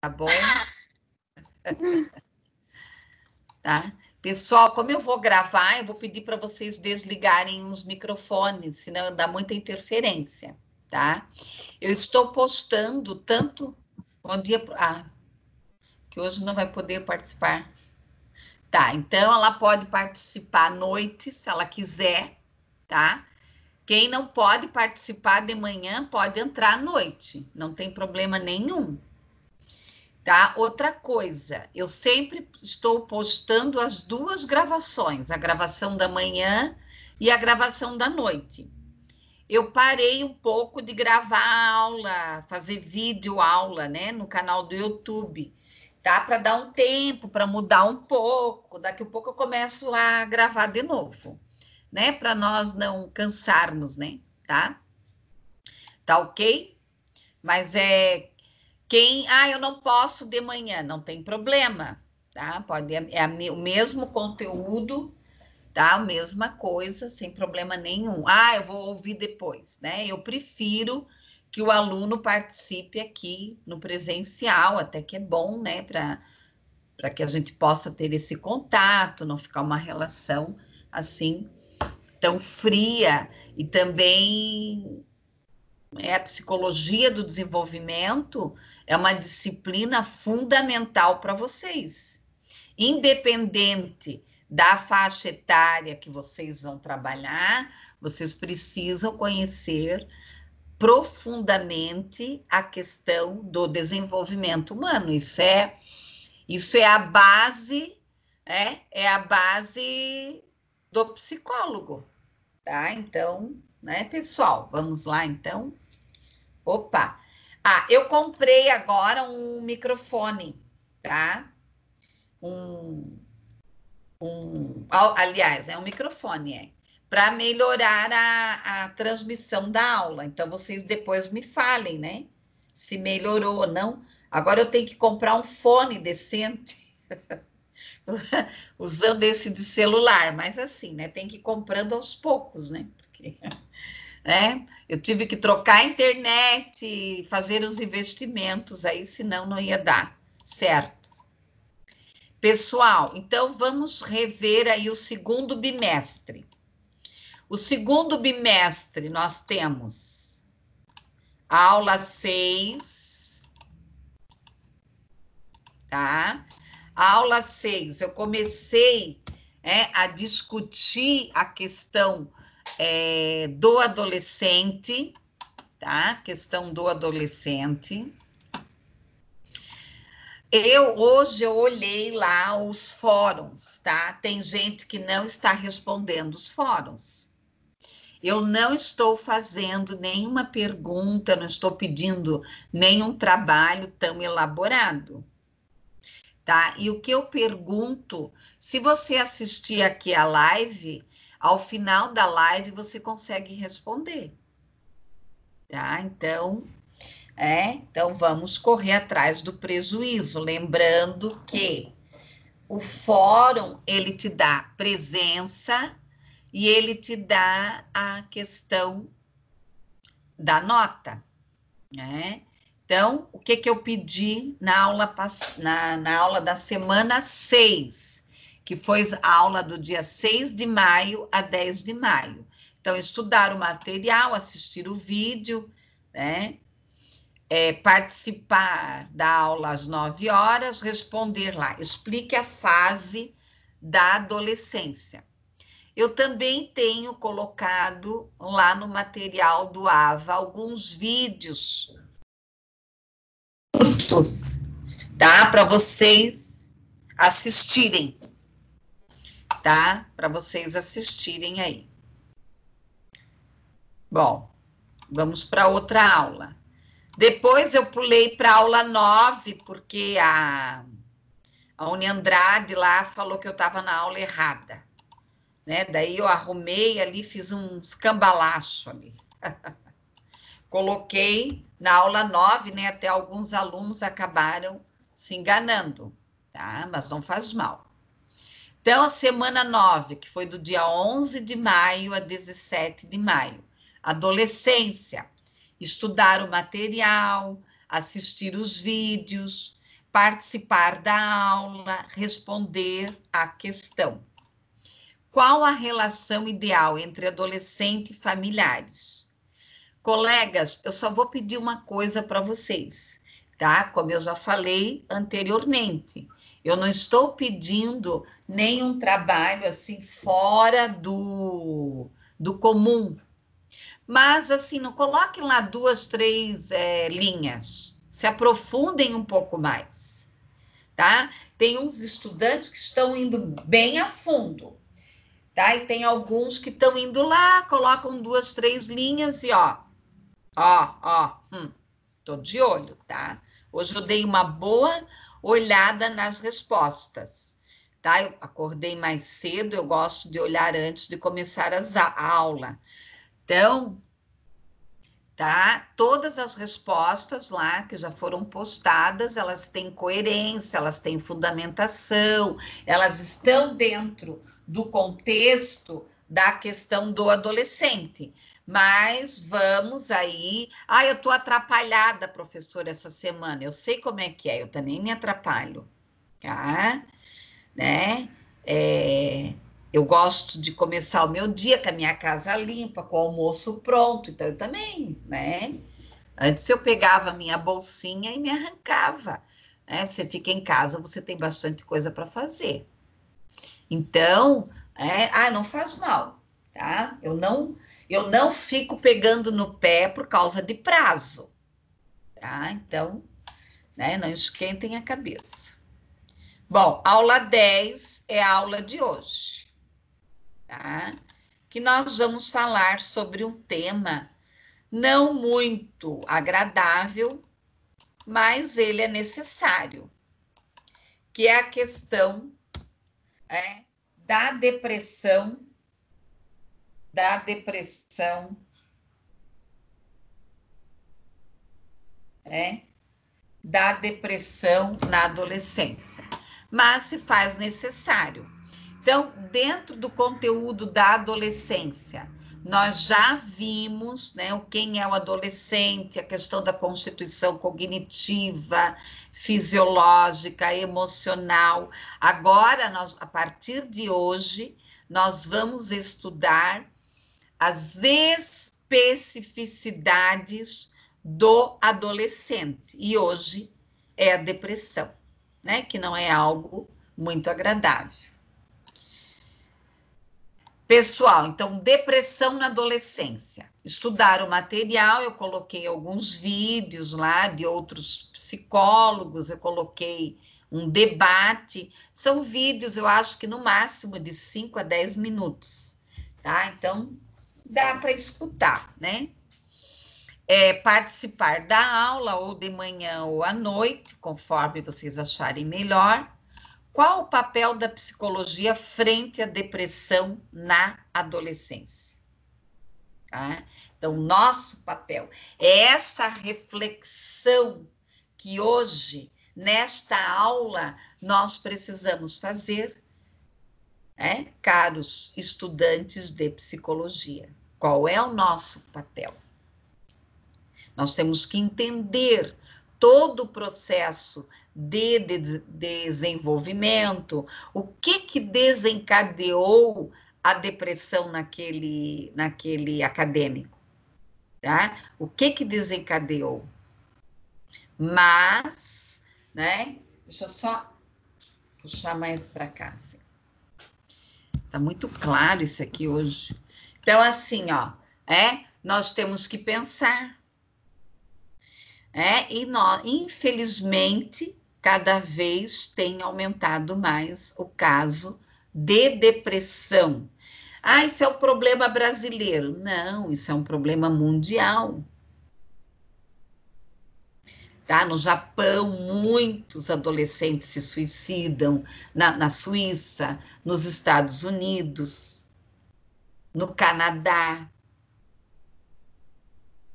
Tá bom? Tá? Pessoal, como eu vou gravar, eu vou pedir para vocês desligarem os microfones, senão dá muita interferência, tá? Eu estou postando tanto... Bom dia... que hoje não vai poder participar. Tá, então ela pode participar à noite, se ela quiser, tá? Quem não pode participar de manhã, pode entrar à noite, não tem problema nenhum. Tá? Outra coisa, eu sempre estou postando as duas gravações, a gravação da manhã e a gravação da noite. Eu parei um pouco de gravar aula, fazer vídeo aula, né, no canal do YouTube, tá? Para dar um tempo, para mudar um pouco. Daqui a pouco eu começo a gravar de novo, né? Para nós não cansarmos, né? Tá? Tá ok? Mas eu não posso de manhã, não tem problema, tá? O mesmo conteúdo, tá? A mesma coisa, sem problema nenhum. Eu vou ouvir depois, né? Eu prefiro que o aluno participe aqui no presencial, até que é bom, né? Para que a gente possa ter esse contato, não ficar uma relação assim tão fria. E também a psicologia do desenvolvimento é uma disciplina fundamental para vocês. Independente da faixa etária que vocês vão trabalhar, vocês precisam conhecer profundamente a questão do desenvolvimento humano. Isso é a base, é a base do psicólogo, tá? Então, né, pessoal, vamos lá então. Opa! Eu comprei agora um microfone, tá? Aliás, é um microfone, para melhorar a transmissão da aula. Então, vocês depois me falem, né? Se melhorou ou não. Agora eu tenho que comprar um fone decente, usando esse de celular, mas assim, né? Tem que ir comprando aos poucos, né? Porque, né? Eu tive que trocar a internet, fazer os investimentos aí, senão não ia dar certo. Pessoal, então vamos rever aí o segundo bimestre. O segundo bimestre nós temos a aula 6, tá? A aula 6, eu comecei a discutir a questão do adolescente, tá? Questão do adolescente. Hoje eu olhei lá os fóruns, tá? Tem gente que não está respondendo os fóruns. Eu não estou fazendo nenhuma pergunta, não estou pedindo nenhum trabalho tão elaborado, tá? E o que eu pergunto, se você assistir aqui a live, ao final da live você consegue responder, tá? Então vamos correr atrás do prejuízo, lembrando que o fórum, ele te dá presença e ele te dá a questão da nota, né? Então, o que eu pedi na aula da semana 6, que foi a aula do dia 6 de maio a 10 de maio. Então, estudar o material, assistir o vídeo, né? Participar da aula às 9 horas, responder lá, explique a fase da adolescência. Eu também tenho colocado lá no material do AVA alguns vídeos, tá? Para vocês assistirem, tá? Para vocês assistirem aí. Bom, vamos para outra aula. Depois eu pulei para a aula 9, porque a Uni Andrade lá falou que eu estava na aula errada, né? Daí eu arrumei ali, fiz uns cambalacho ali. Coloquei na aula 9, né? Até alguns alunos acabaram se enganando, tá? Mas não faz mal. Então, a semana 9, que foi do dia 11 de maio a 17 de maio, adolescência, estudar o material, assistir os vídeos, participar da aula, responder à questão. Qual a relação ideal entre adolescente e familiares? Colegas, eu só vou pedir uma coisa para vocês, tá? Como eu já falei anteriormente, eu não estou pedindo nenhum trabalho assim fora do comum, mas assim, não coloquem lá 2, 3 linhas, se aprofundem um pouco mais, tá? Tem uns estudantes que estão indo bem a fundo, tá? E tem alguns que estão indo lá, colocam 2, 3 linhas e tô de olho, tá? Hoje eu dei uma boa olhada nas respostas, tá? Eu acordei mais cedo, eu gosto de olhar antes de começar a aula. Então, tá? Todas as respostas lá que já foram postadas, elas têm coerência, elas têm fundamentação, elas estão dentro do contexto da questão do adolescente. Mas vamos aí. Ah, eu estou atrapalhada, professora, essa semana. Eu sei como é que é, eu também me atrapalho, tá? Né? Eu gosto de começar o meu dia com a minha casa limpa, com o almoço pronto, então eu também, né? Antes eu pegava a minha bolsinha e me arrancava, né? Você fica em casa, você tem bastante coisa para fazer. Então, não faz mal, tá? Eu não fico pegando no pé por causa de prazo, tá? Então, né, não esquentem a cabeça. Bom, aula 10 é a aula de hoje, tá? Que nós vamos falar sobre um tema não muito agradável, mas ele é necessário, que é a questão da depressão, da depressão, da depressão na adolescência, mas se faz necessário. Então, dentro do conteúdo da adolescência, nós já vimos, né, quem é o adolescente, a questão da constituição cognitiva, fisiológica, emocional. Agora, a partir de hoje, nós vamos estudar as especificidades do adolescente. E hoje é a depressão, né, que não é algo muito agradável. Pessoal, então, depressão na adolescência. Estudar o material, eu coloquei alguns vídeos lá de outros psicólogos, eu coloquei um debate. São vídeos, eu acho que no máximo de 5 a 10 minutos, tá? Então, dá para escutar, né? Participar da aula, ou de manhã ou à noite, conforme vocês acharem melhor. Qual o papel da psicologia frente à depressão na adolescência? Tá? Então, nosso papel é essa reflexão que hoje, nesta aula, nós precisamos fazer, caros estudantes de psicologia. Qual é o nosso papel? Nós temos que entender todo o processo de desenvolvimento, o que desencadeou a depressão naquele acadêmico, tá? O que desencadeou? Mas, né? Deixa eu só puxar mais para cá, assim. Tá muito claro isso aqui hoje. Então, assim, nós temos que pensar. E nós, infelizmente, cada vez tem aumentado mais o caso de depressão. Isso é um problema brasileiro. Não, isso é um problema mundial. Tá? No Japão, muitos adolescentes se suicidam, na Suíça, nos Estados Unidos, no Canadá,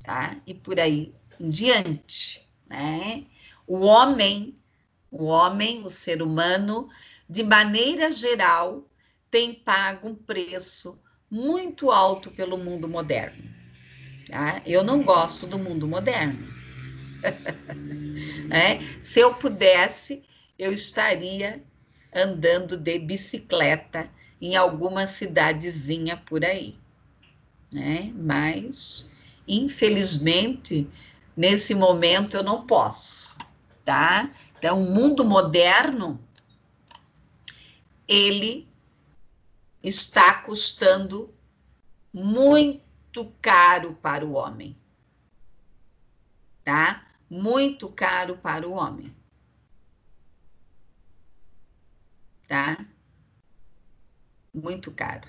tá? E por aí em diante, né? O homem, o ser humano, de maneira geral, tem pago um preço muito alto pelo mundo moderno. Tá? Eu não gosto do mundo moderno, Se eu pudesse, eu estaria andando de bicicleta em alguma cidadezinha por aí, né? Mas, infelizmente, nesse momento eu não posso, tá? Então, o mundo moderno, ele está custando muito caro para o homem, tá? Muito caro para o homem, tá? Muito caro.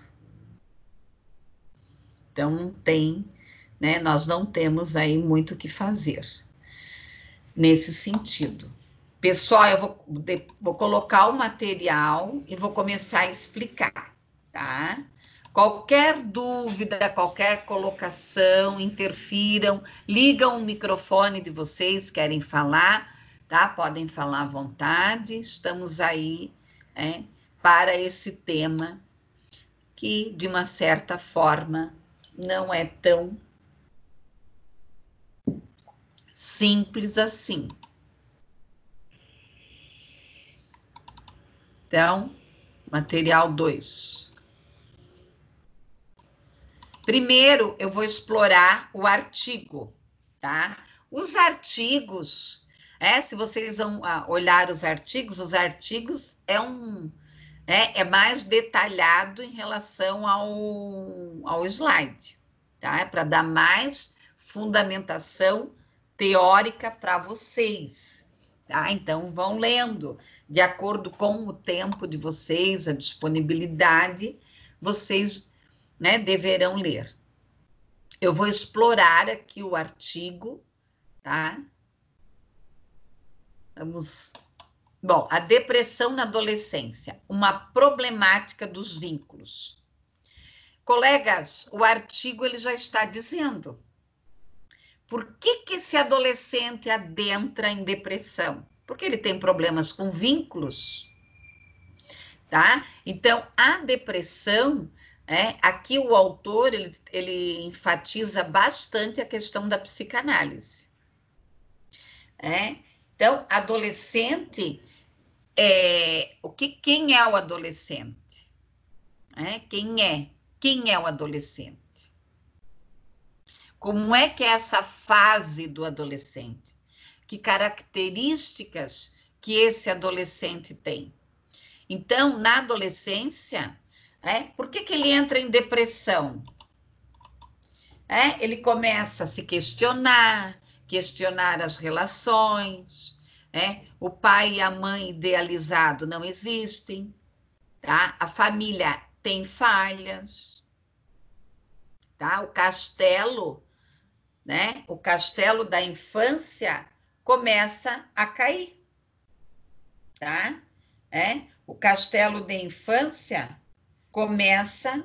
Então, não tem, né? Nós não temos aí muito o que fazer nesse sentido. Pessoal, eu vou colocar o material e vou começar a explicar, tá? Qualquer dúvida, qualquer colocação, interfiram, ligam o microfone de vocês, querem falar, tá? Podem falar à vontade, estamos aí, para esse tema que, de uma certa forma, não é tão simples assim. Então, material 2. Primeiro, eu vou explorar o artigo, tá? Os artigos, se vocês vão olhar os artigos é mais detalhado em relação ao slide, tá? É para dar mais fundamentação teórica para vocês, tá? Então, vão lendo, de acordo com o tempo de vocês, a disponibilidade, vocês, né, deverão ler. Eu vou explorar aqui o artigo, tá? Vamos. Bom, a depressão na adolescência, uma problemática dos vínculos. Colegas, o artigo ele já está dizendo. Por que esse adolescente adentra em depressão? Porque ele tem problemas com vínculos, tá? Então, a depressão, aqui o autor, ele enfatiza bastante a questão da psicanálise. Então, adolescente, quem é o adolescente? Quem é o adolescente? Como é que é essa fase do adolescente? Que características que esse adolescente tem? Então, na adolescência, por que ele entra em depressão? Ele começa a se questionar as relações, o pai e a mãe idealizado não existem, tá? A família tem falhas, tá? O castelo, né? O castelo da infância começa a cair, tá? O castelo da infância começa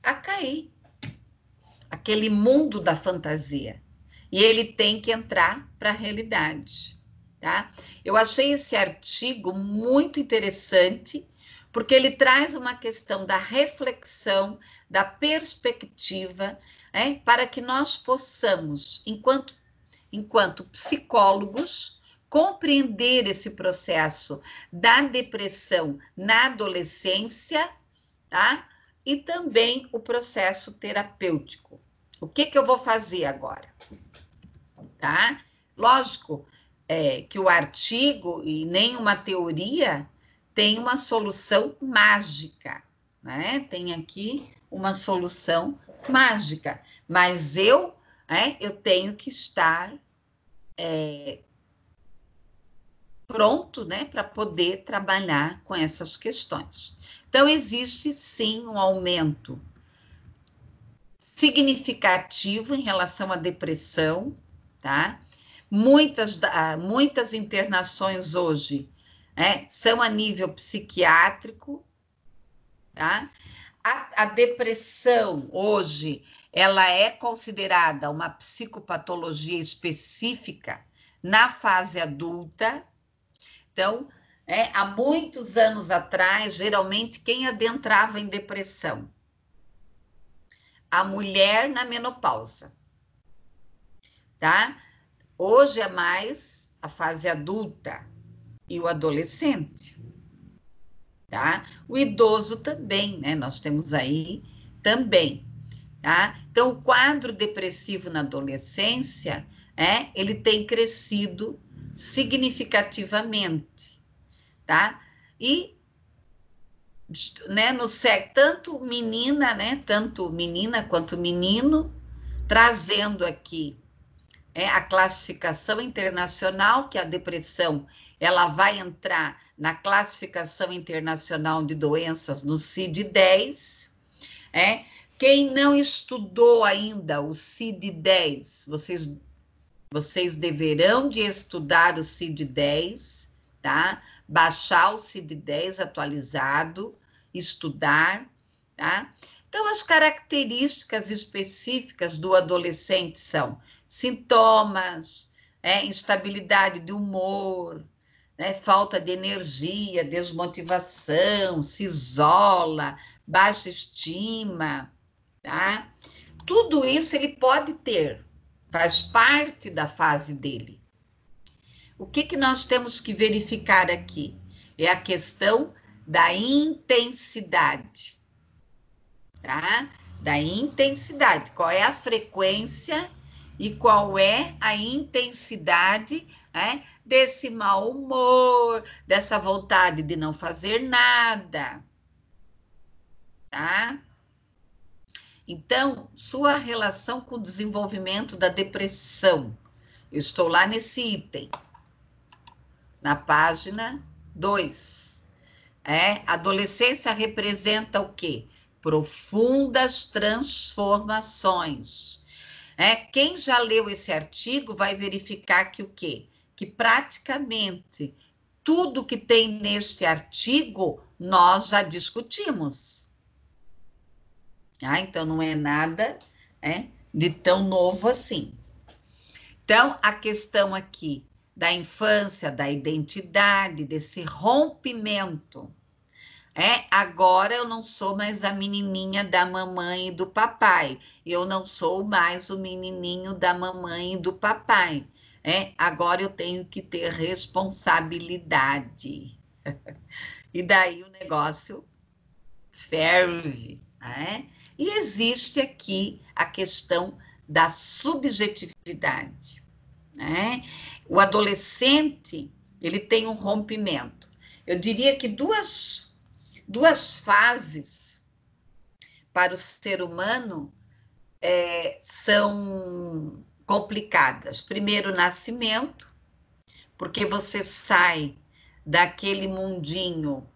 a cair. Aquele mundo da fantasia. E ele tem que entrar para a realidade, tá? Eu achei esse artigo muito interessante, porque ele traz uma questão da reflexão, da perspectiva, para que nós possamos, enquanto psicólogos, compreender esse processo da depressão na adolescência, tá? E também o processo terapêutico. O que eu vou fazer agora? Tá? Lógico que o artigo e nenhuma teoria tem uma solução mágica, né? Tem aqui uma solução mágica, mas eu tenho que estar pronto, né, para poder trabalhar com essas questões. Então, existe sim um aumento significativo em relação à depressão, tá? Muitas internações hoje são a nível psiquiátrico, tá? A depressão hoje, ela é considerada uma psicopatologia específica na fase adulta. Então, há muitos anos atrás, geralmente, quem adentrava em depressão? A mulher na menopausa, tá? Hoje é mais a fase adulta e o adolescente, tá? O idoso também, né? Nós temos aí também, tá? Então, o quadro depressivo na adolescência, ele tem crescido significativamente, tá? E, né, tanto menina quanto menino, trazendo aqui a classificação internacional, que a depressão ela vai entrar na classificação internacional de doenças no CID-10. Quem não estudou ainda o CID-10, vocês deverão de estudar o CID-10, tá? Baixar o CID-10 atualizado, estudar, tá? Então, as características específicas do adolescente são sintomas, instabilidade de humor, falta de energia, desmotivação, se isola, baixa estima, tá? Tudo isso ele pode ter, faz parte da fase dele. O que nós temos que verificar aqui? É a questão da intensidade, tá? Da intensidade. Qual é a frequência e qual é a intensidade desse mau humor, dessa vontade de não fazer nada, tá? Então, sua relação com o desenvolvimento da depressão. Eu estou lá nesse item, na página 2. Adolescência representa o quê? Profundas transformações. Quem já leu esse artigo vai verificar que o quê? Que praticamente tudo que tem neste artigo nós já discutimos. Então, não é nada de tão novo assim. Então, a questão aqui da infância, da identidade, desse rompimento. Agora eu não sou mais a menininha da mamãe e do papai. Eu não sou mais o menininho da mamãe e do papai. Agora eu tenho que ter responsabilidade. E daí o negócio ferve. E existe aqui a questão da subjetividade. O adolescente, ele tem um rompimento. Eu diria que duas fases para o ser humano são complicadas. Primeiro, o nascimento, porque você sai daquele mundinho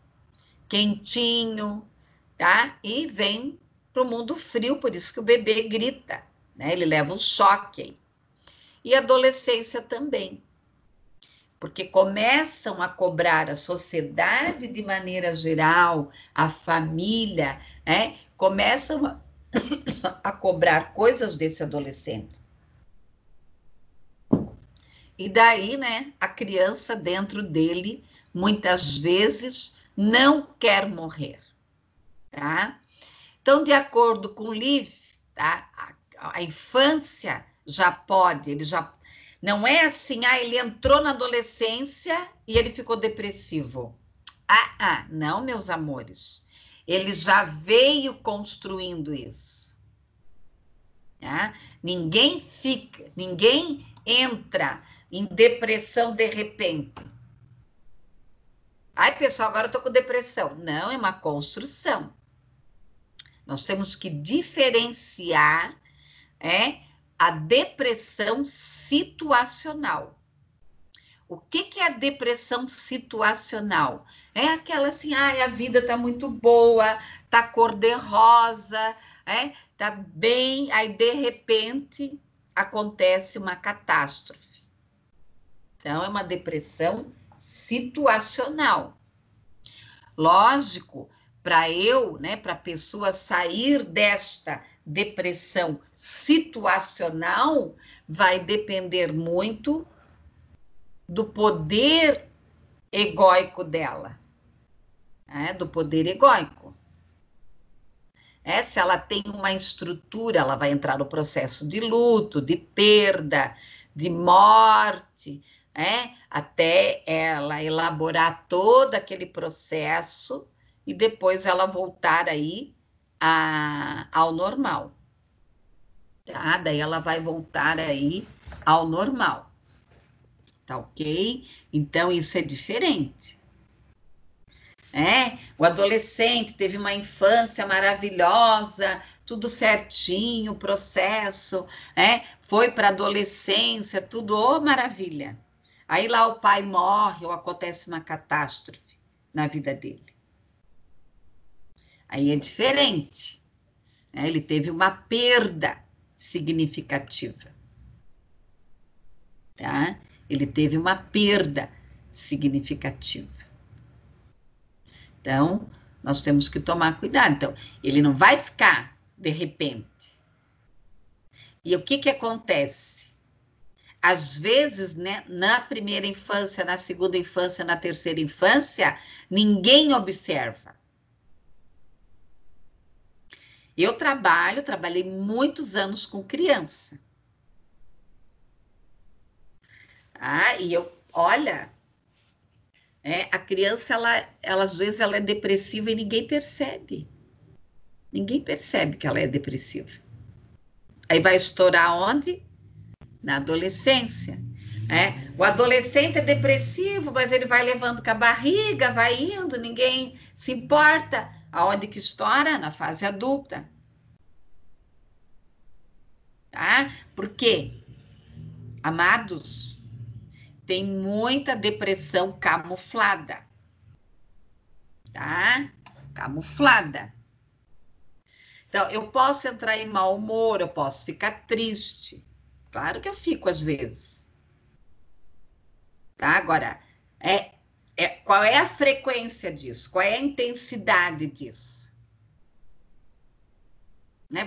quentinho, tá? E vem para o mundo frio, por isso que o bebê grita, ele leva um choque. E a adolescência também, porque começam a cobrar a sociedade de maneira geral, a família, começam a cobrar coisas desse adolescente. E daí, a criança dentro dele, muitas vezes, não quer morrer, tá? Então, de acordo com Liv, tá? A infância já pode, ele já... Não é assim, ele entrou na adolescência e ele ficou depressivo. Não, meus amores. Ele já veio construindo isso. Tá? Ninguém entra em depressão de repente. Pessoal, agora eu tô com depressão. Não, é uma construção. Nós temos que diferenciar a depressão situacional. O que é a depressão situacional? É aquela assim, a vida tá muito boa, tá cor-de-rosa, tá bem, aí de repente acontece uma catástrofe. Então, é uma depressão situacional. Lógico, para a pessoa sair desta depressão situacional, vai depender muito do poder egóico dela, do poder egóico. Se ela tem uma estrutura, ela vai entrar no processo de luto, de perda, de morte, até ela elaborar todo aquele processo e depois ela voltar aí ao normal, tá? Daí ela vai voltar aí ao normal, tá ok? Então, isso é diferente. O adolescente teve uma infância maravilhosa, tudo certinho, o processo, foi para a adolescência, tudo, maravilha. Aí lá o pai morre ou acontece uma catástrofe na vida dele. Aí é diferente, ele teve uma perda significativa, tá? Ele teve uma perda significativa. Então, nós temos que tomar cuidado. Então, ele não vai ficar de repente. E o que acontece? Às vezes, né, na primeira infância, na segunda infância, na terceira infância, ninguém observa. Eu trabalhei muitos anos com criança. E olha, a criança, ela às vezes ela é depressiva e ninguém percebe. Ninguém percebe que ela é depressiva. Aí vai estourar onde? Na adolescência. O adolescente é depressivo, mas ele vai levando com a barriga, vai indo, ninguém se importa. Aonde que estoura? Na fase adulta. Tá? Por quê? Amados, tem muita depressão camuflada. Tá? Camuflada. Então, eu posso entrar em mau humor, eu posso ficar triste. Claro que eu fico às vezes. Tá? Agora, qual é a frequência disso? Qual é a intensidade disso?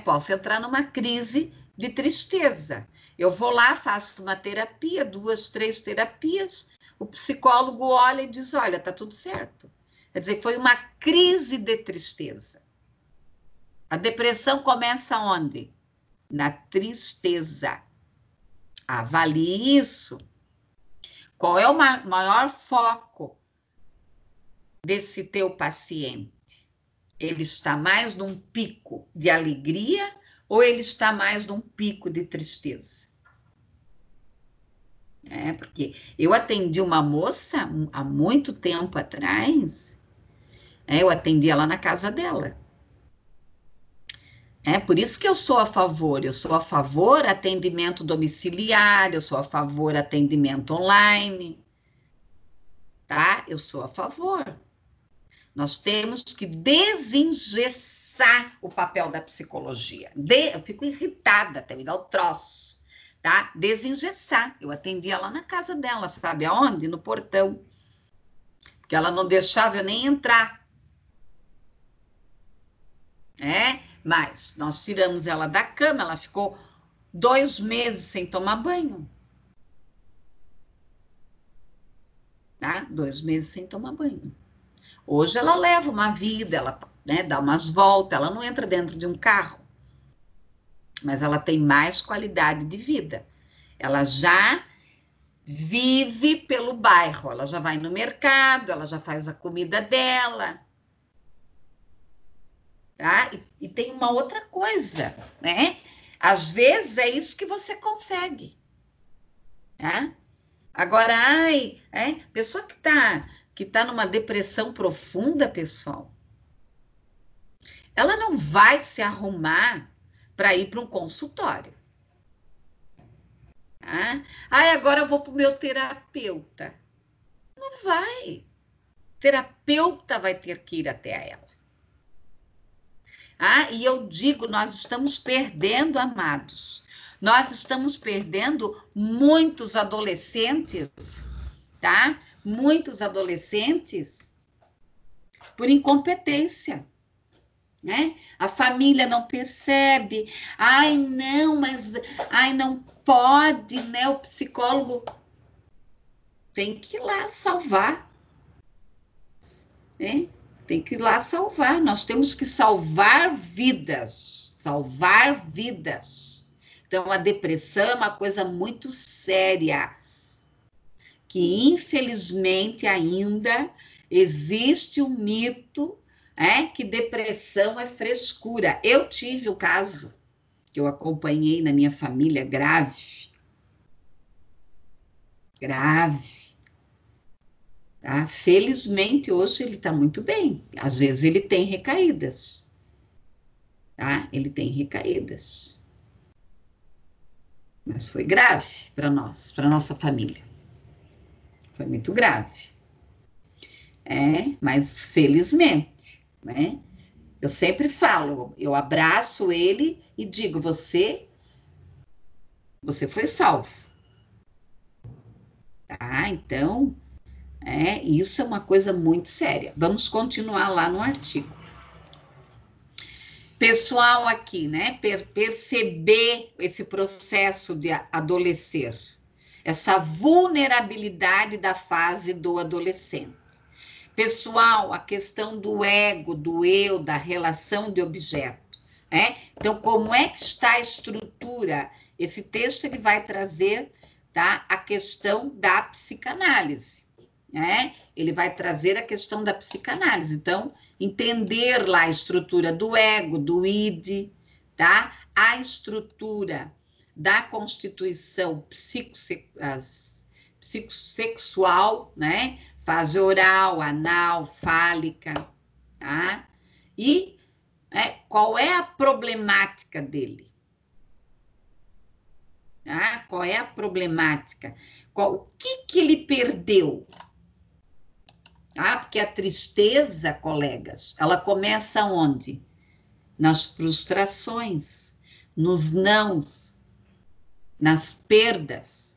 Posso entrar numa crise de tristeza. Eu vou lá, faço uma terapia, 2, 3 terapias, o psicólogo olha e diz, olha, tá tudo certo. Quer dizer, foi uma crise de tristeza. A depressão começa onde? Na tristeza. Avalie isso. Qual é o maior foco desse teu paciente? Ele está mais num pico de alegria ou ele está mais num pico de tristeza? Porque eu atendi uma moça há muito tempo atrás, eu atendi ela na casa dela. Por isso que eu sou a favor atendimento domiciliar, eu sou a favor atendimento online, tá? Eu sou a favor. Nós temos que desengessar o papel da psicologia. Eu fico irritada, até me dá o troço, tá? Desengessar. Eu atendia lá na casa dela, sabe aonde? No portão. Porque ela não deixava eu nem entrar. Mas nós tiramos ela da cama, ela ficou 2 meses sem tomar banho. Tá? 2 meses sem tomar banho. Hoje ela leva uma vida, ela dá umas voltas, ela não entra dentro de um carro, mas ela tem mais qualidade de vida. Ela já vive pelo bairro, ela já vai no mercado, ela já faz a comida dela. Tá? E tem uma outra coisa, Às vezes é isso que você consegue. Tá? Agora, pessoa que tá numa depressão profunda, pessoal, ela não vai se arrumar para ir para um consultório. Tá? Agora eu vou para o meu terapeuta. Não vai. O terapeuta vai ter que ir até ela. E eu digo, nós estamos perdendo, amados. Nós estamos perdendo muitos adolescentes, tá? Muitos adolescentes por incompetência, A família não percebe. Não, mas não pode, O psicólogo tem que ir lá salvar, Tem que ir lá salvar. Nós temos que salvar vidas. Salvar vidas. Então, a depressão é uma coisa muito séria, que infelizmente ainda existe um mito, que depressão é frescura. Eu tive o caso que eu acompanhei na minha família, grave. Tá? Felizmente, hoje ele está muito bem. Às vezes ele tem recaídas. Tá? Ele tem recaídas. Mas foi grave para nós, para nossa família. Foi muito grave. Mas felizmente, né? Eu sempre falo, eu abraço ele e digo, você foi salvo. Tá? Então, isso é uma coisa muito séria. Vamos continuar lá no artigo. Pessoal aqui, né? Perceber esse processo de adolescer, essa vulnerabilidade da fase do adolescente. Pessoal, a questão do ego, do eu, da relação de objeto, né? Então, como é que está a estrutura? Esse texto ele vai trazer, tá, a questão da psicanálise, né? Ele vai trazer a questão da psicanálise. Então, entender lá a estrutura do ego, do id, tá? A estrutura da constituição psicossexual, né? Fase oral, anal, fálica, tá? E qual é a problemática dele? Tá? Qual é a problemática? O que ele perdeu? Porque a tristeza, colegas, ela começa onde? Nas frustrações, nos nãos, nas perdas.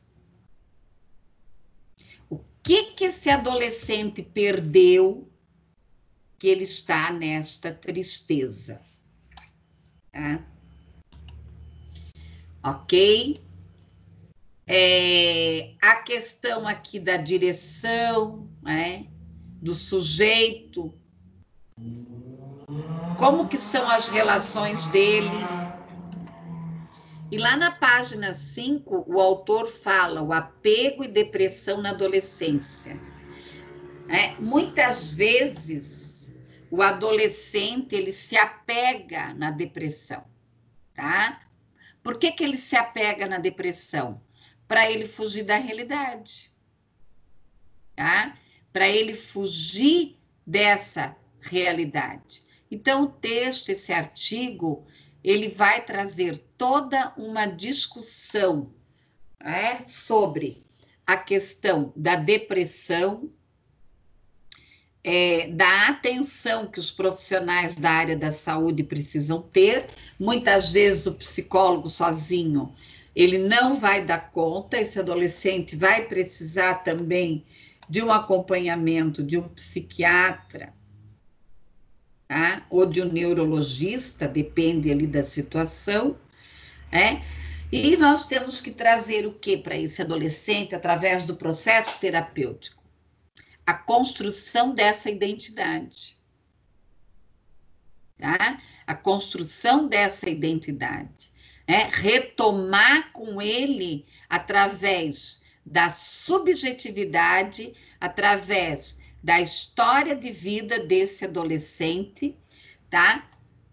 O que esse adolescente perdeu que ele está nesta tristeza? Tá? Ok? A questão aqui da direção, do sujeito, como que são as relações dele. E lá na página 5, o autor fala o apego e depressão na adolescência. Muitas vezes, o adolescente, ele se apega na depressão, tá? Por que ele se apega na depressão? Para ele fugir da realidade, tá? Para ele fugir dessa realidade. Então, o texto, esse artigo, ele vai trazer toda uma discussão sobre a questão da depressão, da atenção que os profissionais da área da saúde precisam ter. Muitas vezes o psicólogo sozinho, ele não vai dar conta, esse adolescente vai precisar também de um acompanhamento de um psiquiatra, tá? Ou de um neurologista, depende ali da situação, E nós temos que trazer o que para esse adolescente através do processo terapêutico? A construção dessa identidade, tá? A construção dessa identidade, retomar com ele através da subjetividade, através da história de vida desse adolescente, tá?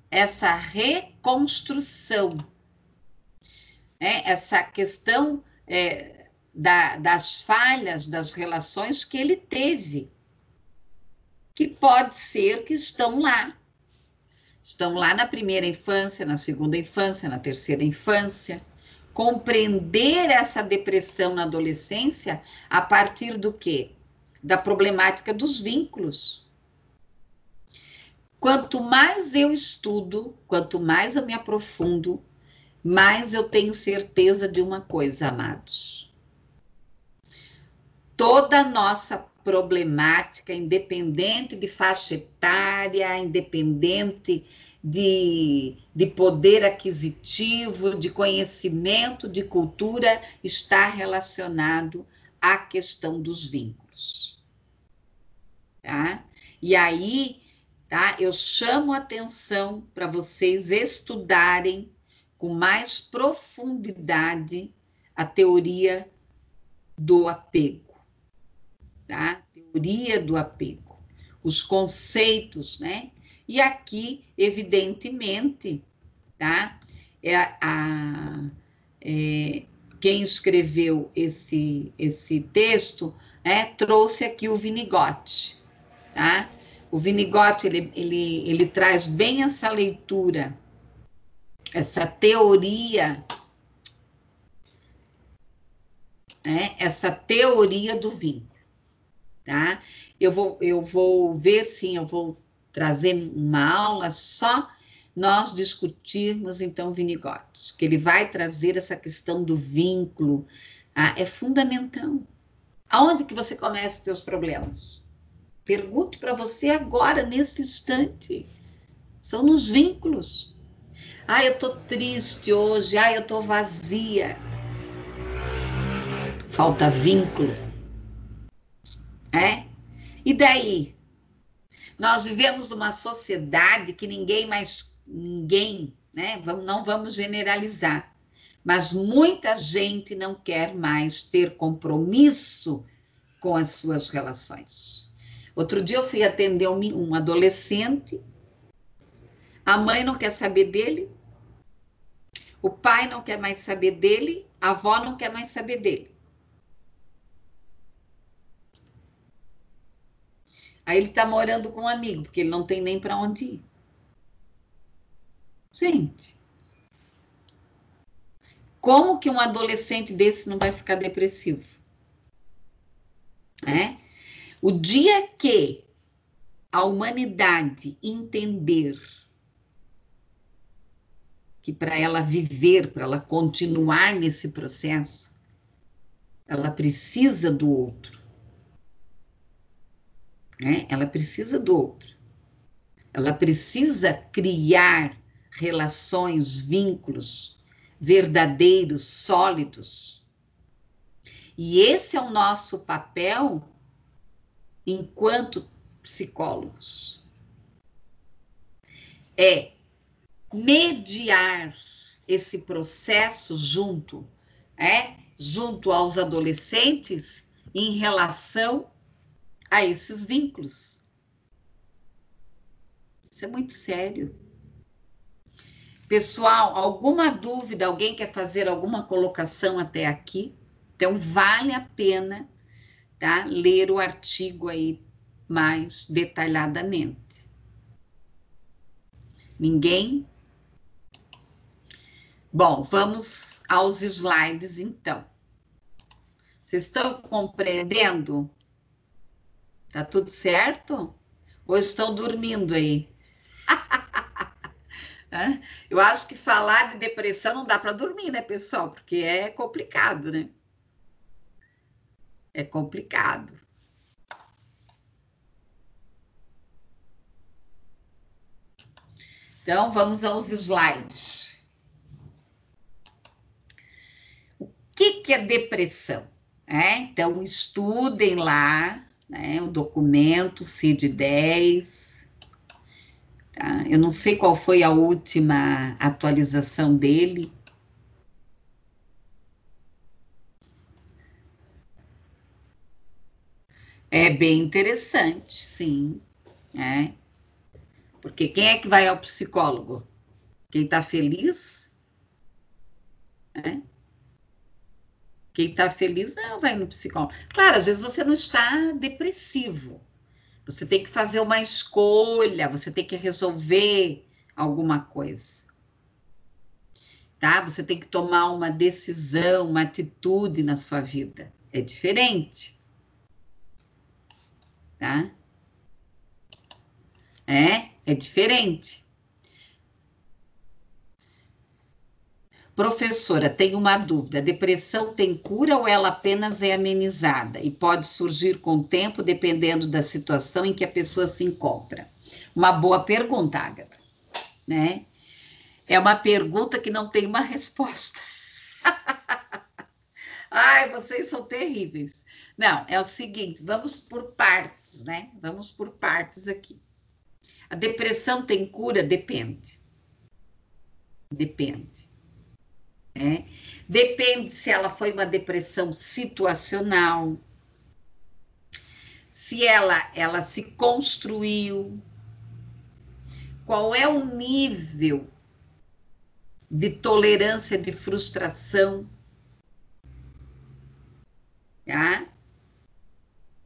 Essa reconstrução, essa questão das falhas das relações que ele teve, que pode ser que estão lá na primeira infância, na segunda infância, na terceira infância. Compreender essa depressão na adolescência a partir do quê? Da problemática dos vínculos. Quanto mais eu estudo, quanto mais eu me aprofundo, mais eu tenho certeza de uma coisa, amados. Toda a nossa problemática, independente de faixa etária, independente de poder aquisitivo, de conhecimento, de cultura, está relacionado à questão dos vínculos. Tá? E aí, tá? Eu chamo a atenção para vocês estudarem com mais profundidade a teoria do apego, tá? Teoria do apego, os conceitos, né? E aqui, evidentemente, tá? Quem escreveu esse texto, né, trouxe aqui o Winnicott, tá? O Winnicott, ele traz bem essa leitura, essa teoria, né, essa teoria do vínculo, tá? Eu vou ver, sim, eu vou trazer uma aula só nós discutirmos, então, Winnicott, que ele vai trazer essa questão do vínculo, é fundamental. Aonde que você começa os seus problemas? Pergunte para você agora, nesse instante. São nos vínculos. Eu tô triste hoje, eu tô vazia. Falta vínculo. E daí? Nós vivemos numa sociedade que ninguém, né? Não vamos generalizar, mas muita gente não quer mais ter compromisso com as suas relações. Outro dia eu fui atender um adolescente, a mãe não quer saber dele, o pai não quer mais saber dele, a avó não quer mais saber dele. Aí ele está morando com um amigo, porque ele não tem nem para onde ir. Gente, como que um adolescente desse não vai ficar depressivo? O dia que a humanidade entender que para ela viver, para ela continuar nesse processo, ela precisa do outro. Ela precisa do outro. Ela precisa criar relações, vínculos verdadeiros, sólidos. E esse é o nosso papel enquanto psicólogos. É mediar esse processo junto aos adolescentes em relação a esses vínculos. Isso é muito sério. Pessoal, alguma dúvida? Alguém quer fazer alguma colocação até aqui? Então, vale a pena, tá, ler o artigo aí mais detalhadamente. Ninguém? Bom, vamos aos slides, então. Vocês estão compreendendo? Tá tudo certo? Ou estão dormindo aí? Eu acho que falar de depressão não dá para dormir, né, pessoal? Porque é complicado, né? É complicado. Então, vamos aos slides. O que é depressão? Então, estudem lá, né, o documento CID-10. Tá? Eu não sei qual foi a última atualização dele. É bem interessante, sim. Porque quem é que vai ao psicólogo? Quem está feliz? Quem está feliz não vai no psicólogo. Claro, às vezes você não está depressivo. Você tem que fazer uma escolha, você tem que resolver alguma coisa. Tá? Você tem que tomar uma decisão, uma atitude na sua vida. É diferente. Tá? É diferente. Professora, tenho uma dúvida. A depressão tem cura ou ela apenas é amenizada? E pode surgir com o tempo, dependendo da situação em que a pessoa se encontra? Uma boa pergunta, Agatha. Né? É uma pergunta que não tem uma resposta. Ai, vocês são terríveis. Não, é o seguinte, vamos por partes, né? Vamos por partes aqui. A depressão tem cura? Depende. Depende. né? Depende se ela foi uma depressão situacional, se ela se construiu, qual é o nível de tolerância de frustração, tá?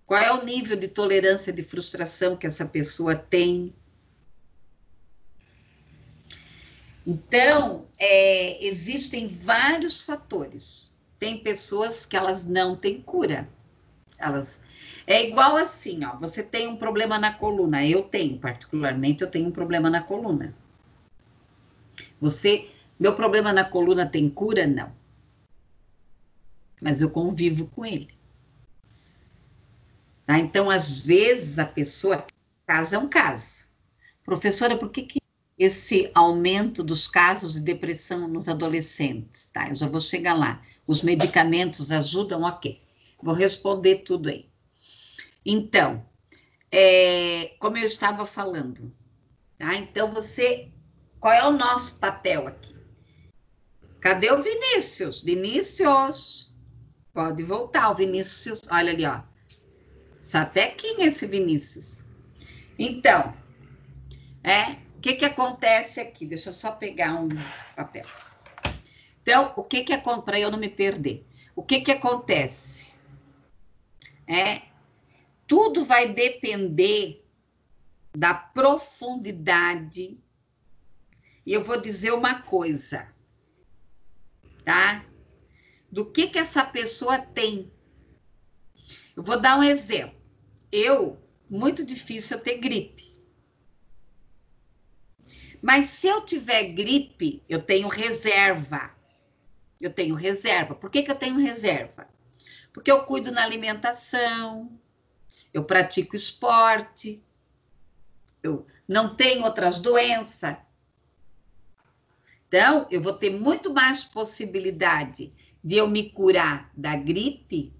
Qual é o nível de tolerância de frustração que essa pessoa tem? Então, existem vários fatores. Tem pessoas que elas não têm cura. É igual assim, ó, você tem um problema na coluna. Eu tenho, particularmente, eu tenho um problema na coluna. Meu problema na coluna tem cura? Não. Mas eu convivo com ele. Tá? Então, às vezes, a pessoa, caso é um caso. Professora, por que esse aumento dos casos de depressão nos adolescentes? Tá, eu já vou chegar lá. Os medicamentos ajudam? Ok. Vou responder tudo aí. Então, como eu estava falando, tá? Então, qual é o nosso papel aqui? Cadê o Vinícius? Vinícius, pode voltar, o Vinícius, olha ali, ó. Sapequinha esse Vinícius. Então, o que acontece aqui? Deixa eu só pegar um papel. Então, o que acontece, para eu não me perder? O que acontece? Tudo vai depender da profundidade. E eu vou dizer uma coisa, tá? Do que essa pessoa tem. Eu vou dar um exemplo. Muito difícil eu ter gripe. Mas se eu tiver gripe, eu tenho reserva. Eu tenho reserva. Por que eu tenho reserva? Porque eu cuido na alimentação, eu pratico esporte, eu não tenho outras doenças. Então, eu vou ter muito mais possibilidade de eu me curar da gripe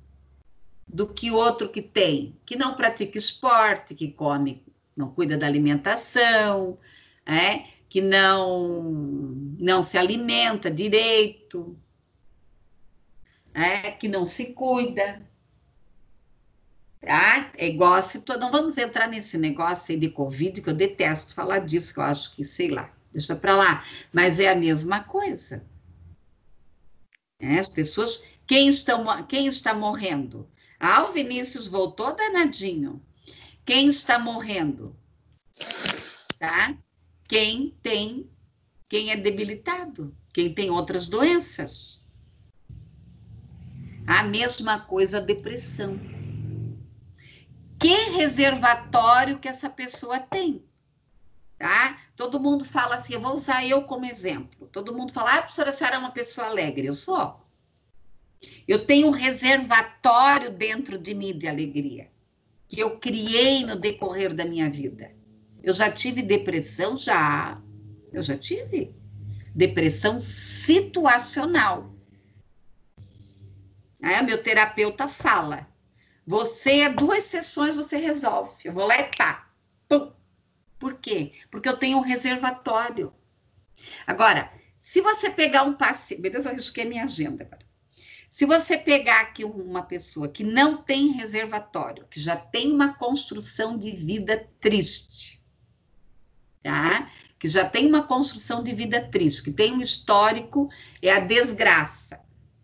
do que outro que não pratica esporte, que come, não cuida da alimentação, que não se alimenta direito, que não se cuida. Tá? É igual não vamos entrar nesse negócio aí de Covid, que eu detesto falar disso, que eu acho que, sei lá, deixa para lá, mas é a mesma coisa. As pessoas, quem está morrendo? Ah, o Vinícius voltou danadinho. Quem está morrendo? Tá? Quem é debilitado, quem tem outras doenças. A mesma coisa a depressão. Que reservatório que essa pessoa tem? Tá? Todo mundo fala assim, eu vou usar eu como exemplo. Todo mundo fala, professora, a senhora é uma pessoa alegre. Eu sou. Eu tenho um reservatório dentro de mim de alegria, que eu criei no decorrer da minha vida. Eu já tive depressão? Eu já tive. Depressão situacional. Aí o meu terapeuta fala, você é 2 sessões, você resolve. Eu vou lá e pá. Pum. Por quê? Porque eu tenho um reservatório. Agora, se você pegar um paciente... Beleza, eu risquei minha agenda agora. Se você pegar aqui uma pessoa que não tem reservatório, que já tem uma construção de vida triste, tá? Que já tem uma construção de vida triste, que tem um histórico, é a desgraça.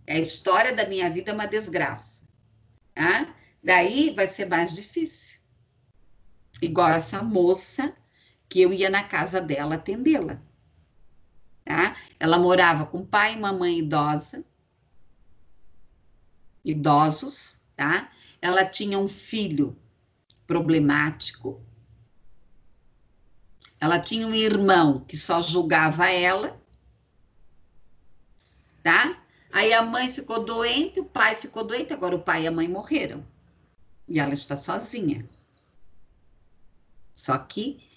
A história da minha vida é uma desgraça. Tá? Daí vai ser mais difícil. Igual essa moça que eu ia na casa dela atendê-la. Tá? Ela morava com pai e mamãe idosos, tá? Ela tinha um filho problemático. Ela tinha um irmão que só julgava ela, tá? Aí a mãe ficou doente, o pai ficou doente, agora o pai e a mãe morreram. E ela está sozinha. Só que,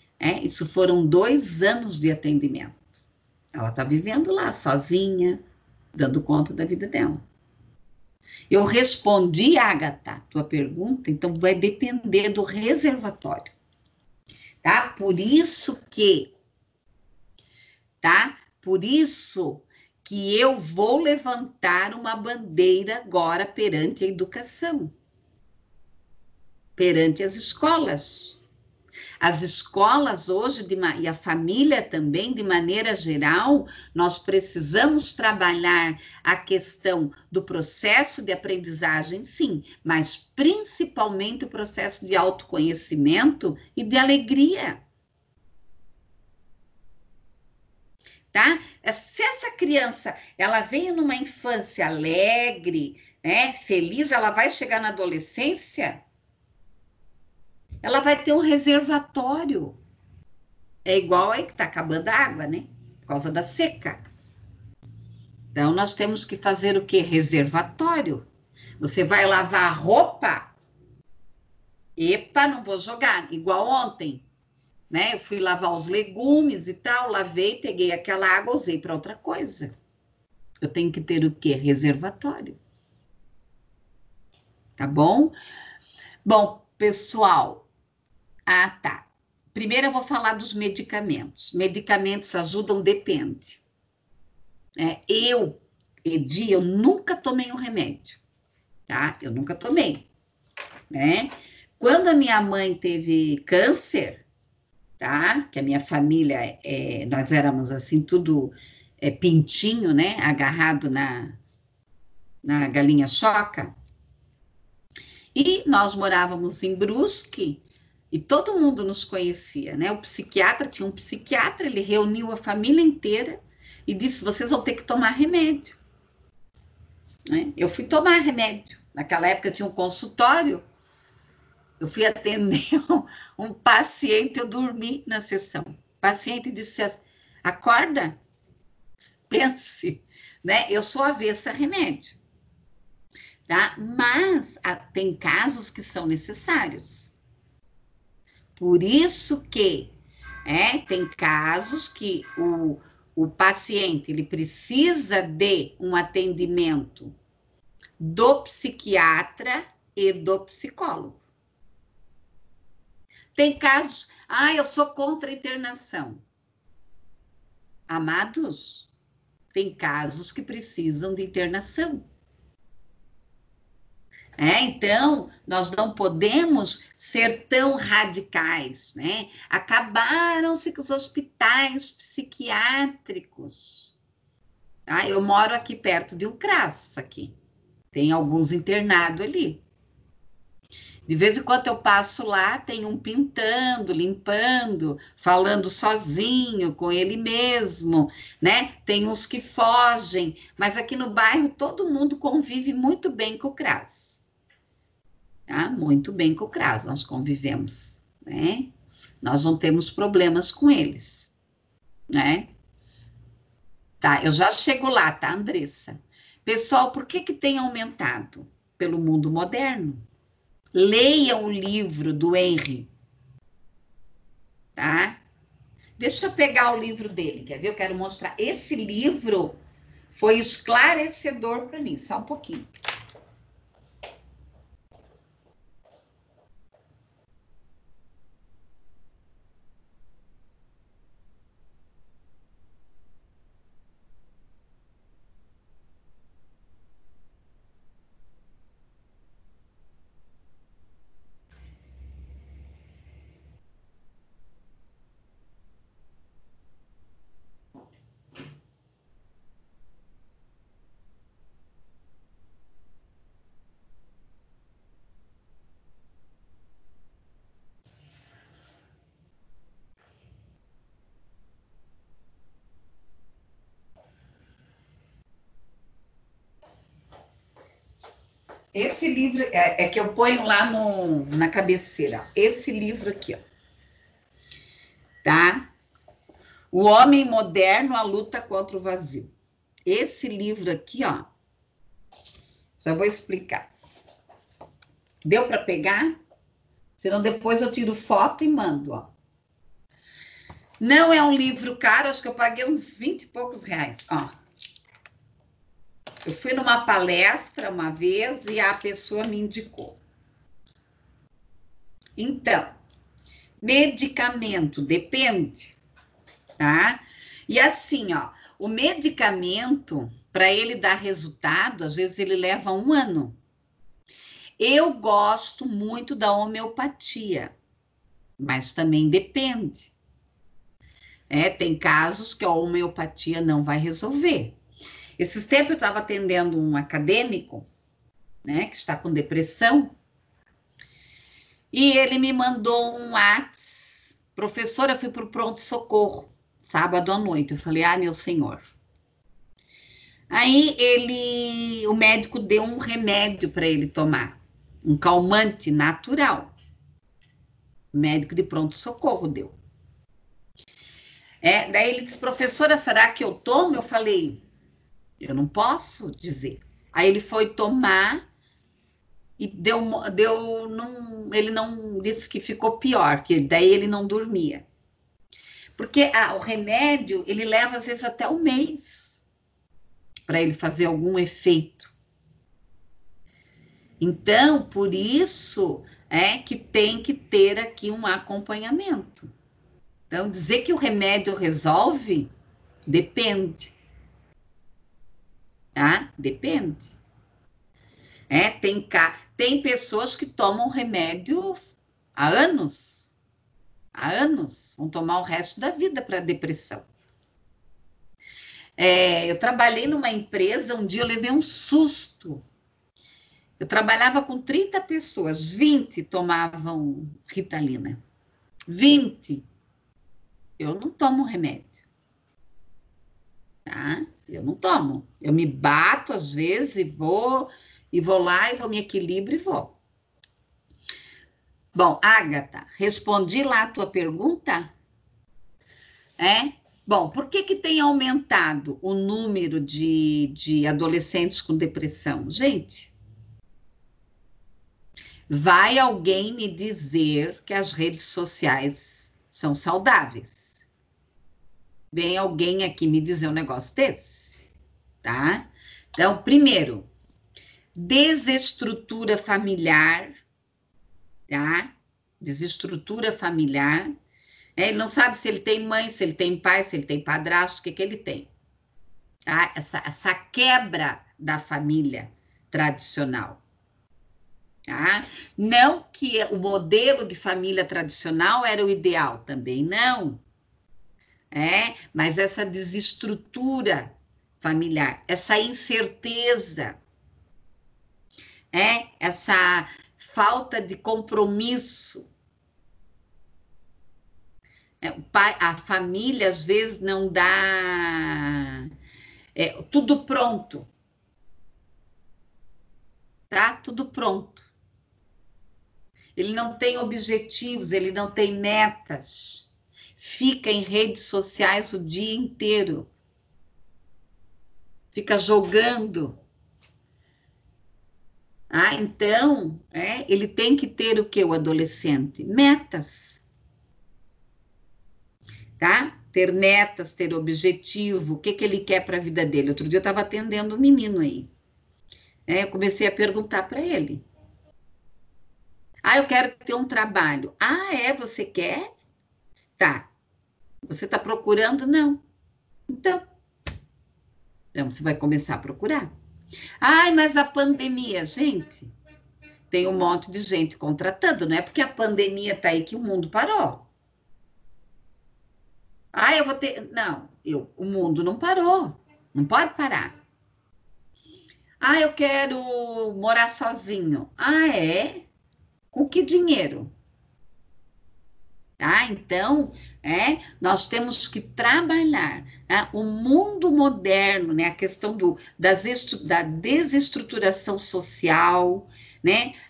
isso foram 2 anos de atendimento. Ela está vivendo lá, sozinha, dando conta da vida dela. Eu respondi, Agatha, tua pergunta, então vai depender do reservatório. Tá? Por isso que eu vou levantar uma bandeira agora perante a educação, perante as escolas. As escolas hoje, e a família também, de maneira geral, nós precisamos trabalhar a questão do processo de aprendizagem, sim, mas principalmente o processo de autoconhecimento e de alegria. Tá? Se essa criança, ela vem numa infância alegre, né, feliz, ela vai chegar na adolescência, ela vai ter um reservatório. É igual aí que está acabando a água, né? Por causa da seca. Então, nós temos que fazer o quê? Reservatório. Você vai lavar a roupa? Epa, não vou jogar. Igual ontem, né? Eu fui lavar os legumes e tal, lavei, peguei aquela água, usei para outra coisa. Eu tenho que ter o quê? Reservatório. Tá bom? Bom, pessoal. Ah, tá. Primeiro eu vou falar dos medicamentos. Medicamentos ajudam? Depende. Edi, eu nunca tomei um remédio, tá? Eu nunca tomei, né? Quando a minha mãe teve câncer, tá? Que a minha família, nós éramos assim, tudo pintinho, né? Agarrado na galinha choca. E nós morávamos em Brusque e todo mundo nos conhecia, né? O psiquiatra, tinha um psiquiatra, ele reuniu a família inteira e disse, vocês vão ter que tomar remédio. Né? Eu fui tomar remédio. Naquela época eu tinha um consultório, eu fui atender um paciente, eu dormi na sessão. O paciente disse assim, acorda, pense, né? Eu sou avessa a remédio, tá? Mas tem casos que são necessários. Por isso que tem casos que o paciente ele precisa de um atendimento do psiquiatra e do psicólogo. Tem casos, eu sou contra a internação. Amados, tem casos que precisam de internação. Então, nós não podemos ser tão radicais, né? Acabaram-se com os hospitais psiquiátricos. Tá? Eu moro aqui perto de um CRAS, aqui. Tem alguns internados ali. De vez em quando eu passo lá, tem um pintando, limpando, falando sozinho com ele mesmo, né? Tem uns que fogem, mas aqui no bairro todo mundo convive muito bem com o CRAS. Tá? Muito bem com o CRAS, nós convivemos, né? Nós não temos problemas com eles, né? Tá, eu já chego lá, tá, Andressa? Pessoal, por que tem aumentado? Pelo mundo moderno. Leiam o livro do Henry, tá? Deixa eu pegar o livro dele, quer ver? Eu quero mostrar. Esse livro foi esclarecedor para mim, só um pouquinho. Esse livro é que eu ponho lá na cabeceira. Esse livro aqui, ó. Tá? O Homem Moderno, a Luta contra o Vazio. Esse livro aqui, ó. Só vou explicar. Deu para pegar? Senão depois eu tiro foto e mando, ó. Não é um livro caro, acho que eu paguei uns 20 e poucos reais, ó. Eu fui numa palestra uma vez e a pessoa me indicou. Então, medicamento depende, tá? E assim, ó, O medicamento, para ele dar resultado, às vezes ele leva 1 ano. Eu gosto muito da homeopatia, mas também depende. Tem casos que a homeopatia não vai resolver. Esses tempos eu estava atendendo um acadêmico, né, que está com depressão, e ele me mandou um WhatsApp. Professora, eu fui para o pronto-socorro, sábado à noite. Eu falei, meu senhor. Aí o médico deu um remédio para ele tomar, um calmante natural. O médico de pronto-socorro deu. Daí ele disse, professora, será que eu tomo? Eu falei, eu não posso dizer. Aí ele foi tomar e ele não disse que ficou pior, que daí ele não dormia. Porque o remédio, ele leva às vezes até 1 mês para ele fazer algum efeito. Então, por isso que tem que ter aqui um acompanhamento. Então, dizer que o remédio resolve, depende. Tá? Depende. Tem pessoas que tomam remédio há anos. Há anos. Vão tomar o resto da vida para depressão. Eu trabalhei numa empresa, um dia eu levei um susto. Eu trabalhava com 30 pessoas, 20 tomavam Ritalina. 20. Eu não tomo remédio. Tá? Eu não tomo. Eu me bato às vezes e vou lá e vou me equilibro e vou. Bom, Ágata, respondi lá a tua pergunta? Bom, por que tem aumentado o número de adolescentes com depressão? Gente, vai alguém me dizer que as redes sociais são saudáveis? Vem alguém aqui me dizer um negócio desse, tá? Então, primeiro, desestrutura familiar, tá? Desestrutura familiar. Ele não sabe se ele tem mãe, se ele tem pai, se ele tem padrasto, o que ele tem. Tá? Essa quebra da família tradicional. Tá? Não que o modelo de família tradicional era o ideal, também não. Mas essa desestrutura familiar, essa incerteza, essa falta de compromisso. A família, às vezes, não dá tudo pronto. Tá? Tudo pronto. Ele não tem objetivos, ele não tem metas. Fica em redes sociais o dia inteiro. Fica jogando. Então, ele tem que ter o quê, o adolescente? Metas. Tá? Ter metas, ter objetivo, o que ele quer para a vida dele. Outro dia eu estava atendendo um menino aí. Eu comecei a perguntar para ele. Eu quero ter um trabalho. Você quer? Tá. Você está procurando? Não. Então você vai começar a procurar. Mas a pandemia, gente, tem um monte de gente contratando, não é porque a pandemia está aí que o mundo parou. Eu vou ter... Não, o mundo não parou, não pode parar. Eu quero morar sozinho. Com que dinheiro? Então, nós temos que trabalhar o mundo moderno, a questão da desestruturação social,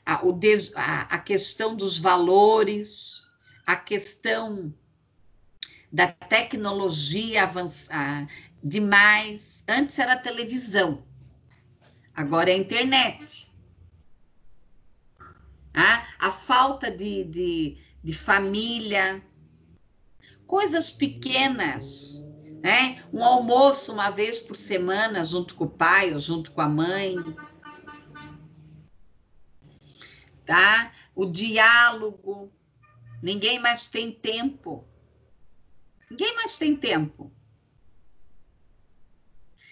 a questão dos valores, a questão da tecnologia avançar demais. Antes era a televisão, agora é a internet. A falta de família, coisas pequenas, um almoço uma vez por semana junto com o pai ou junto com a mãe, tá? O diálogo, ninguém mais tem tempo. Ninguém mais tem tempo.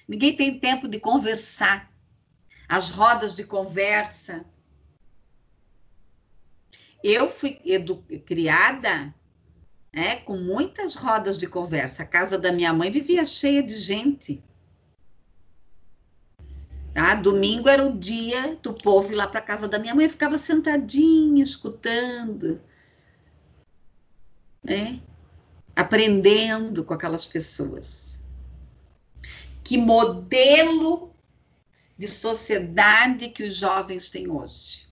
Ninguém tem tempo de conversar. As rodas de conversa. Eu fui criada, com muitas rodas de conversa. A casa da minha mãe vivia cheia de gente. Tá? Domingo era o dia do povo ir lá para a casa da minha mãe. Eu ficava sentadinha, escutando, né? Aprendendo com aquelas pessoas. Que modelo de sociedade que os jovens têm hoje?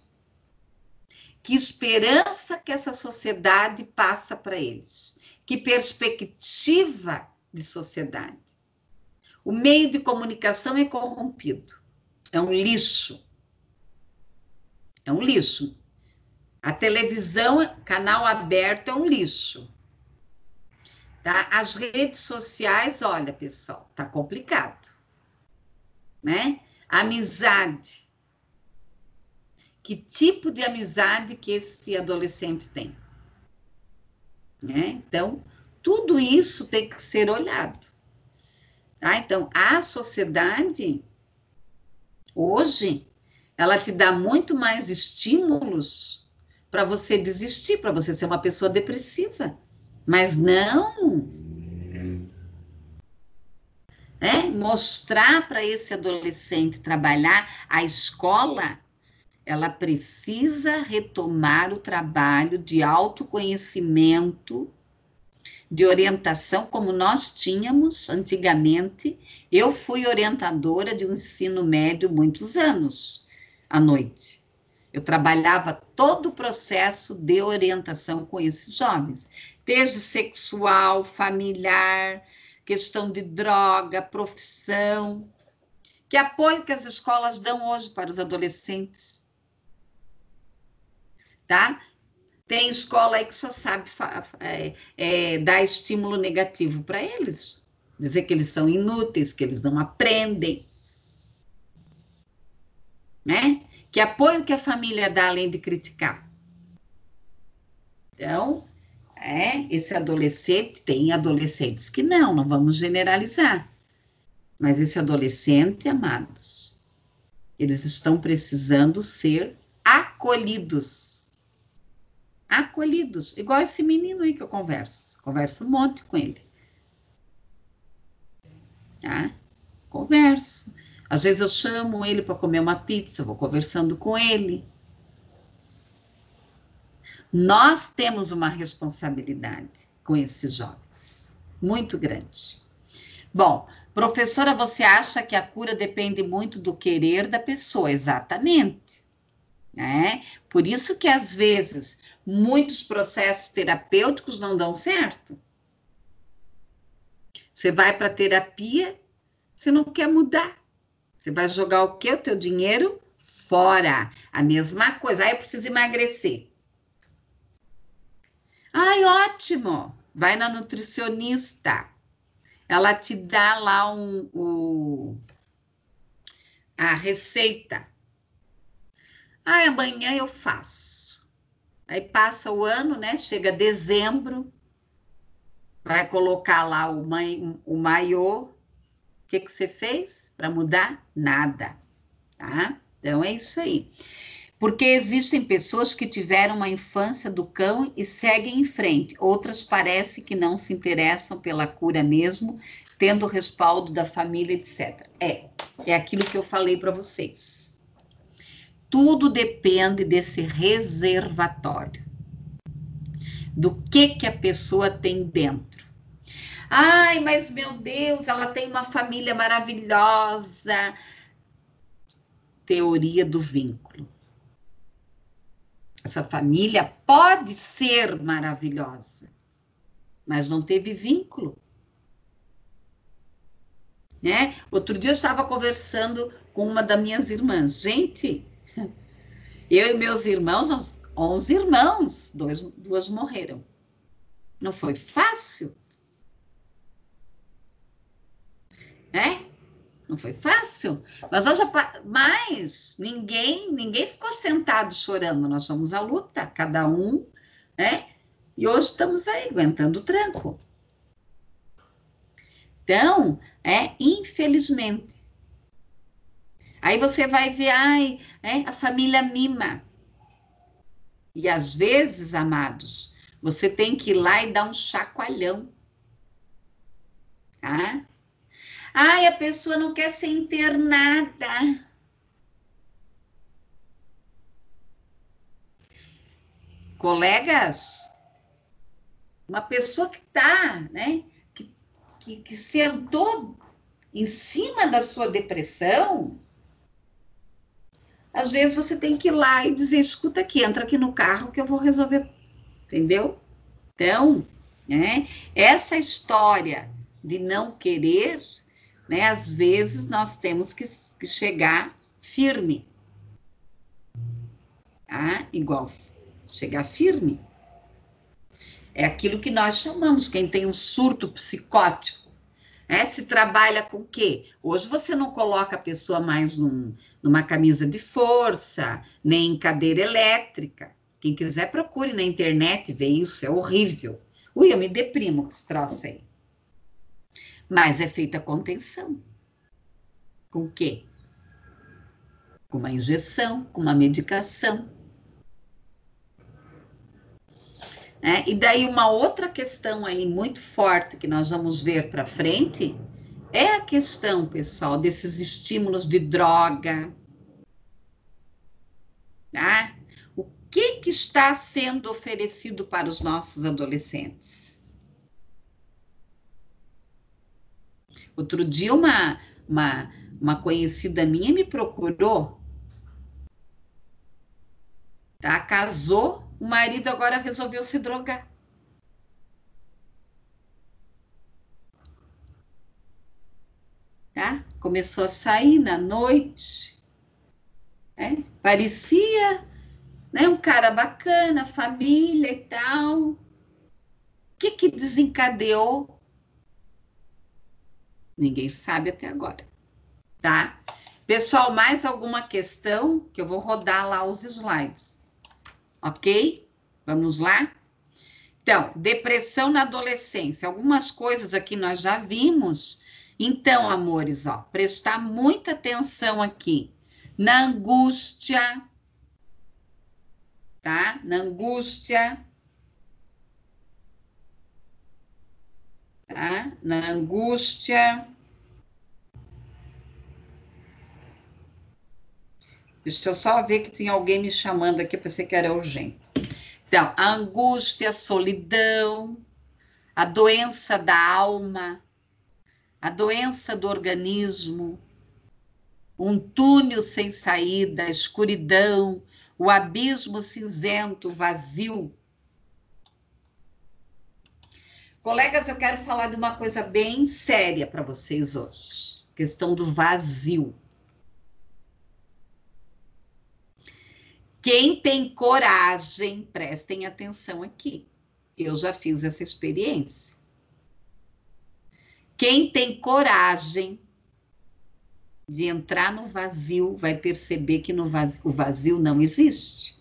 Que esperança que essa sociedade passa para eles? Que perspectiva de sociedade? O meio de comunicação é corrompido. É um lixo. É um lixo. A televisão, canal aberto, é um lixo. Tá? As redes sociais, olha, pessoal, tá complicado. Né? Amizade. Que tipo de amizade que esse adolescente tem? Né? Então, tudo isso tem que ser olhado. Tá? Então, a sociedade, hoje, ela te dá muito mais estímulos para você desistir, para você ser uma pessoa depressiva. Mas não. Mostrar para esse adolescente trabalhar a escola, ela precisa retomar o trabalho de autoconhecimento, de orientação, como nós tínhamos antigamente. Eu fui orientadora de um ensino médio muitos anos, à noite. Eu trabalhava todo o processo de orientação com esses jovens, desde sexual, familiar, questão de droga, profissão. Que apoio que as escolas dão hoje para os adolescentes? Tá? Tem escola aí que só sabe dar estímulo negativo para eles. Dizer que eles são inúteis, que eles não aprendem. Né? Que apoio que a família dá além de criticar? Então, esse adolescente, tem adolescentes que não vamos generalizar. Mas esse adolescente, amados, eles estão precisando ser acolhidos. Acolhidos, igual esse menino aí que eu converso um monte com ele. Tá? Converso. Às vezes eu chamo ele para comer uma pizza, vou conversando com ele. Nós temos uma responsabilidade com esses jovens, muito grande. Bom, professora, você acha que a cura depende muito do querer da pessoa? Exatamente. Né? Por isso que, às vezes, muitos processos terapêuticos não dão certo. Você vai para a terapia, você não quer mudar. Você vai jogar o quê? O teu dinheiro fora. A mesma coisa. Eu preciso emagrecer. Ai, ótimo. Vai na nutricionista. Ela te dá lá a receita. Ai, amanhã eu faço. Aí passa o ano, né? Chega dezembro, vai colocar lá o maiô. O que você fez para mudar? Nada, tá? Então, é isso aí. Porque existem pessoas que tiveram uma infância do cão e seguem em frente. Outras parece que não se interessam pela cura mesmo, tendo o respaldo da família, etc. É aquilo que eu falei para vocês. Tudo depende desse reservatório. Do que a pessoa tem dentro. Ai, mas meu Deus, ela tem uma família maravilhosa. Teoria do vínculo. Essa família pode ser maravilhosa, mas não teve vínculo. Né? Outro dia eu estava conversando com uma das minhas irmãs. Gente, eu e meus irmãos, 11 irmãos, duas morreram. Não foi fácil. Né? Não foi fácil. Mas ninguém ficou sentado chorando. Nós fomos à luta, cada um, né? E hoje estamos aí, aguentando o tranco. Então, infelizmente. Aí você vai ver, a família mima. E às vezes, amados, você tem que ir lá e dar um chacoalhão. Tá? Ai, a pessoa não quer ser internada. Colegas, uma pessoa que está, né, que sentou em cima da sua depressão, às vezes você tem que ir lá e dizer, escuta aqui, entra aqui no carro que eu vou resolver, entendeu? Então, né, essa história de não querer, né, às vezes nós temos que chegar firme, tá? Igual chegar firme. É aquilo que nós chamamos, quem tem um surto psicótico, se trabalha com o quê? Hoje você não coloca a pessoa mais numa camisa de força, nem em cadeira elétrica. Quem quiser procure na internet ver isso, é horrível. Ui, eu me deprimo com esse troço aí. Mas é feita contenção. Com o quê? Com uma injeção, com uma medicação. E daí uma outra questão aí muito forte que nós vamos ver para frente é a questão, pessoal, desses estímulos de droga. Tá? O que está sendo oferecido para os nossos adolescentes? Outro dia uma conhecida minha me procurou, tá? Casou, o marido agora resolveu se drogar. Tá? Começou a sair na noite, parecia, né, um cara bacana, família e tal. O que desencadeou? Ninguém sabe até agora, tá? Pessoal, mais alguma questão? Que eu vou rodar lá os slides, ok? Vamos lá? Então, depressão na adolescência. Algumas coisas aqui nós já vimos. Então, amores, prestar muita atenção aqui. Na angústia, tá? Na angústia. Tá? Na angústia. Deixa eu só ver que tem alguém me chamando aqui, pensei que era urgente. Então, a angústia, a solidão, a doença da alma, a doença do organismo, um túnel sem saída, a escuridão, o abismo cinzento, vazio. Colegas, eu quero falar de uma coisa bem séria para vocês hoje. Questão do vazio. Quem tem coragem, prestem atenção aqui. Eu já fiz essa experiência. Quem tem coragem de entrar no vazio vai perceber que o vazio não existe.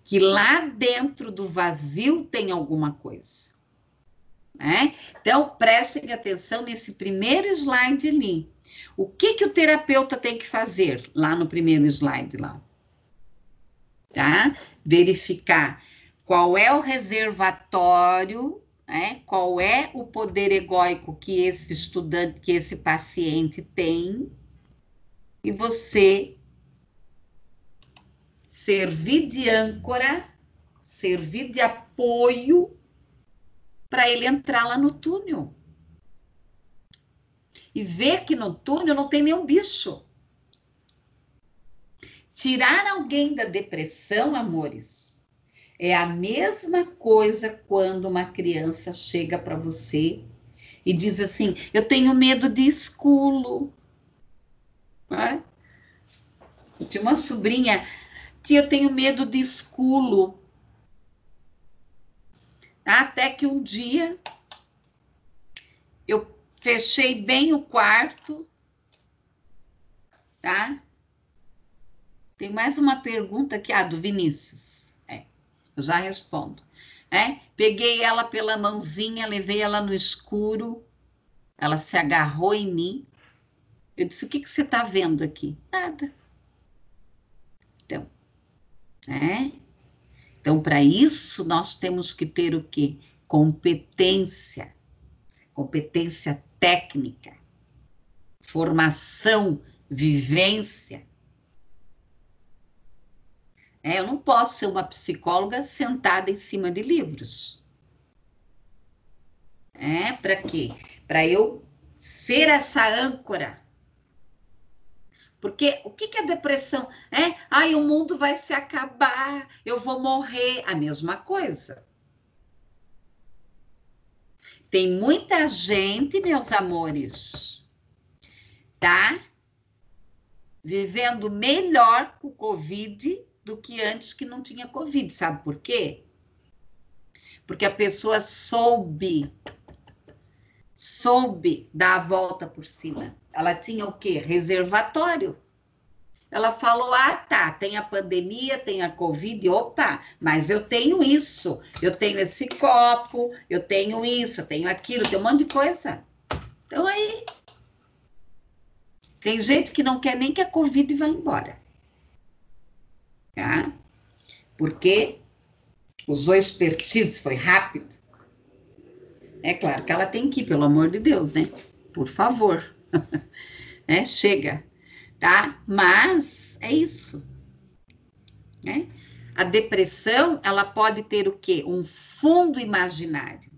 Que lá dentro do vazio tem alguma coisa. Então, prestem atenção nesse primeiro slide ali. O que o terapeuta tem que fazer lá no primeiro slide lá? Tá? Verificar qual é o reservatório, qual é o poder egóico que esse estudante, que esse paciente tem, e você servir de âncora, servir de apoio para ele entrar lá no túnel. E ver que no túnel não tem nenhum bicho. Tirar alguém da depressão, amores, é a mesma coisa quando uma criança chega para você e diz assim, eu tenho medo de escuro. Tinha uma sobrinha, tia, eu tenho medo de escuro. Até que um dia eu fechei bem o quarto, tá? Tem mais uma pergunta aqui, do Vinícius. Eu já respondo. Peguei ela pela mãozinha, levei ela no escuro, Ela se agarrou em mim. Eu disse, o que você está vendo aqui? Nada. Então, né? Então, para isso, nós temos que ter o quê? Competência. Competência técnica. Formação, vivência. Eu não posso ser uma psicóloga sentada em cima de livros. Para quê? Para eu ser essa âncora. Porque o que é depressão? Ai, o mundo vai se acabar, eu vou morrer. A mesma coisa. Tem muita gente, meus amores, tá? Vivendo melhor com o Covid do que antes que não tinha Covid. Sabe por quê? Porque a pessoa soube dar a volta por cima. Ela tinha o quê? Reservatório. Ela falou, tá, tem a pandemia, tem a Covid, opa, mas eu tenho isso, eu tenho esse copo, eu tenho isso, eu tenho aquilo, tem um monte de coisa. Então, aí, tem gente que não quer nem que a Covid vá embora. Tá? Porque usou expertise, foi rápido. É claro que ela tem que ir, pelo amor de Deus, né? Por favor. Chega, tá? Mas é isso, né? A depressão, ela pode ter o quê? Um fundo imaginário.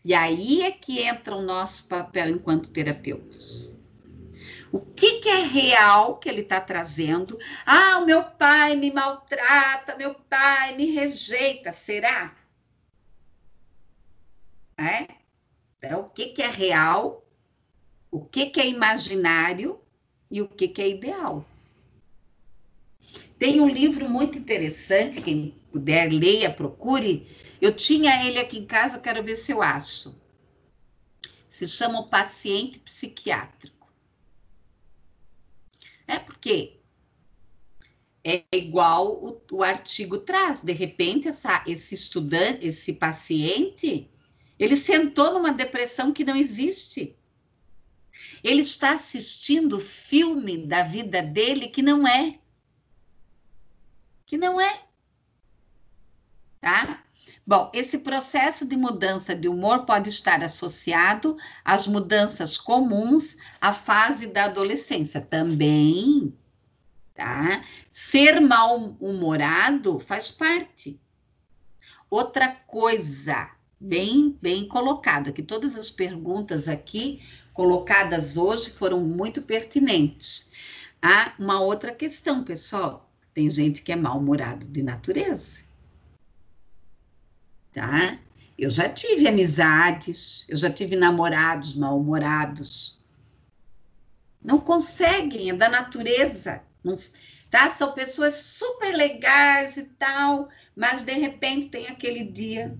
E aí é que entra o nosso papel enquanto terapeutas. O que é real que ele está trazendo? O meu pai me maltrata, meu pai me rejeita, será? Então, o que é real, o que é imaginário e o que é ideal. Tem um livro muito interessante, quem puder, leia, procure. Eu tinha ele aqui em casa, eu quero ver se eu acho. Se chama O Paciente Psiquiátrico. Porque é igual o artigo traz. De repente, esse estudante, esse paciente, ele sentou numa depressão que não existe. Ele está assistindo o filme da vida dele que não é. Tá? Bom, esse processo de mudança de humor pode estar associado às mudanças comuns à fase da adolescência também, tá? Ser mal-humorado faz parte. Outra coisa, bem colocado, que todas as perguntas aqui colocadas hoje foram muito pertinentes. Uma outra questão, pessoal, tem gente que é mal-humorado de natureza. Tá? Eu já tive amizades, eu já tive namorados mal-humorados. Não conseguem, é da natureza. Não, tá? São pessoas super legais e tal, mas de repente tem aquele dia.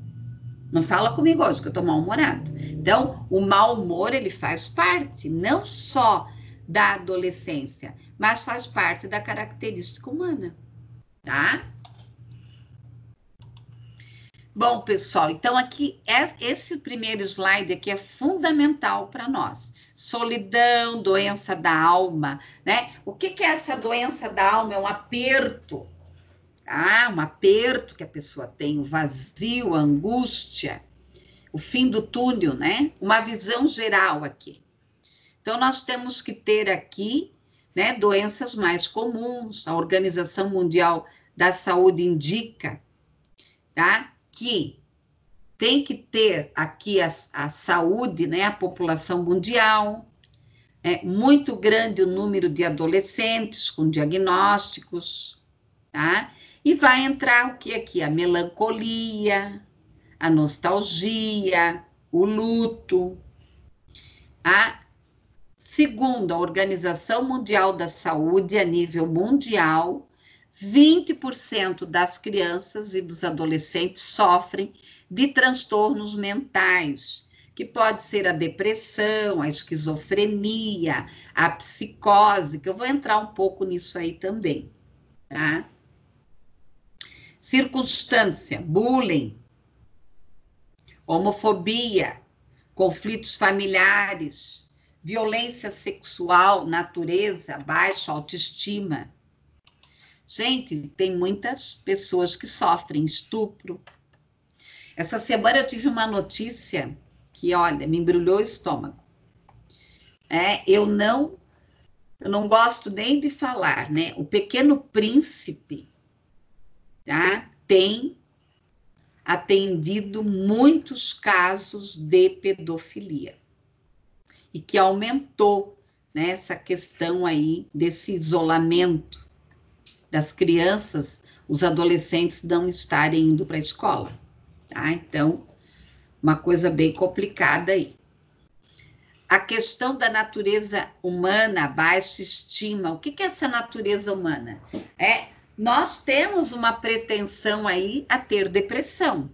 Não fala comigo hoje que eu tô mal-humorado. Então, o mau humor, ele faz parte não só da adolescência, mas faz parte da característica humana, tá? Bom, pessoal, então aqui, esse primeiro slide aqui é fundamental para nós. Solidão, doença da alma, né? O que é essa doença da alma? É um aperto, tá? Um aperto que a pessoa tem, o vazio, a angústia, o fim do túnel, né? Uma visão geral aqui. Então, nós temos que ter aqui, né, doenças mais comuns. A Organização Mundial da Saúde indica, tá? Que tem que ter aqui a saúde, né, a população mundial, é muito grande o número de adolescentes com diagnósticos, tá? E vai entrar o que aqui? A melancolia, a nostalgia, o luto. Segundo a Organização Mundial da Saúde, a nível mundial, 20% das crianças e dos adolescentes sofrem de transtornos mentais, que pode ser a depressão, a esquizofrenia, a psicose, que eu vou entrar um pouco nisso aí também, tá? Circunstância, bullying, homofobia, conflitos familiares, violência sexual, natureza, baixa autoestima. Gente, tem muitas pessoas que sofrem estupro. Essa semana eu tive uma notícia que, olha, me embrulhou o estômago. Eu não gosto nem de falar, né? O Pequeno Príncipe, tá? Tem atendido muitos casos de pedofilia e que aumentou, né, essa questão aí desse isolamento das crianças, os adolescentes não estarem indo para a escola, tá? Então, uma coisa bem complicada aí. A questão da natureza humana, baixa estima. O que é essa natureza humana? Nós temos uma pretensão aí a ter depressão.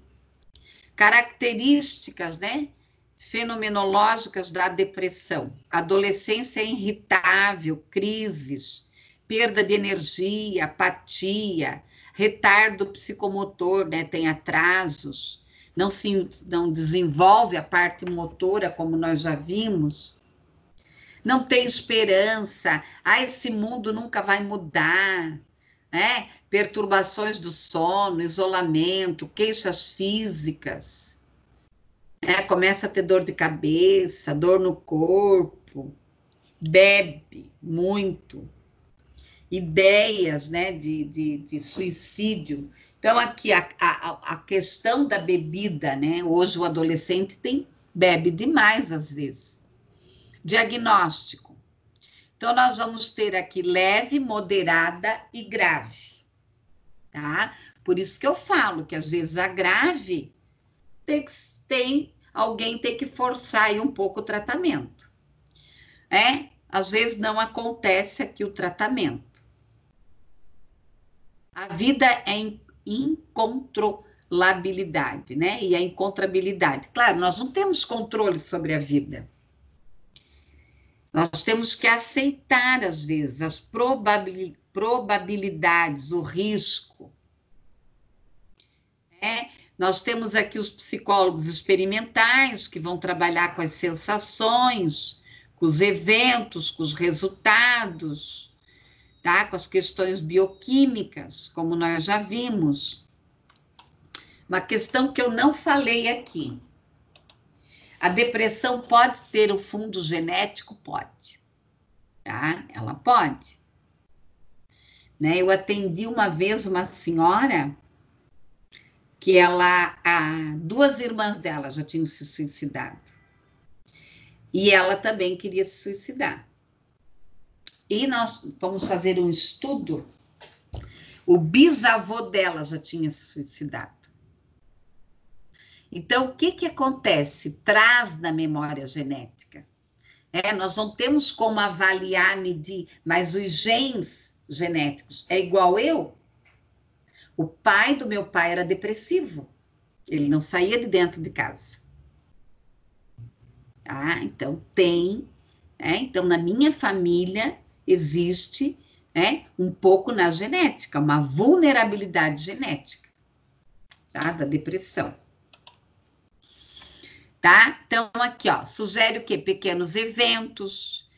Características, né, fenomenológicas da depressão. Adolescência irritável, crises, perda de energia, apatia, retardo psicomotor, né, tem atrasos, não desenvolve a parte motora, como nós já vimos, não tem esperança, esse mundo nunca vai mudar, né? Perturbações do sono, isolamento, queixas físicas, né? Começa a ter dor de cabeça, dor no corpo, bebe muito, ideias, né, de suicídio. Então, aqui, a questão da bebida, né, hoje o adolescente bebe demais, às vezes. Diagnóstico. Então, nós vamos ter aqui leve, moderada e grave, tá? Por isso que eu falo que, às vezes, a grave alguém tem que forçar aí um pouco o tratamento. Às vezes não acontece aqui o tratamento. A vida é incontrolabilidade, né? E a incontrabilidade. Claro, nós não temos controle sobre a vida. Nós temos que aceitar, às vezes, as probabilidades, o risco. Nós temos aqui os psicólogos experimentais, que vão trabalhar com as sensações, com os eventos, com os resultados, tá? Com as questões bioquímicas, como nós já vimos. Uma questão que eu não falei aqui. A depressão pode ter o fundo genético? Pode. Tá? Ela pode. Né? Eu atendi uma vez uma senhora que duas irmãs dela já tinham se suicidado. E ela também queria se suicidar. E nós fomos fazer um estudo, o bisavô dela já tinha se suicidado. Então, o que acontece? Traz na memória genética. Nós não temos como avaliar, medir, mas os genes genéticos é igual eu. O pai do meu pai era depressivo. Ele não saía de dentro de casa. Então, então, na minha família, existe um pouco na genética, uma vulnerabilidade genética, tá? Da depressão. Tá? Então, aqui, ó, sugere o quê? Pequenos eventos,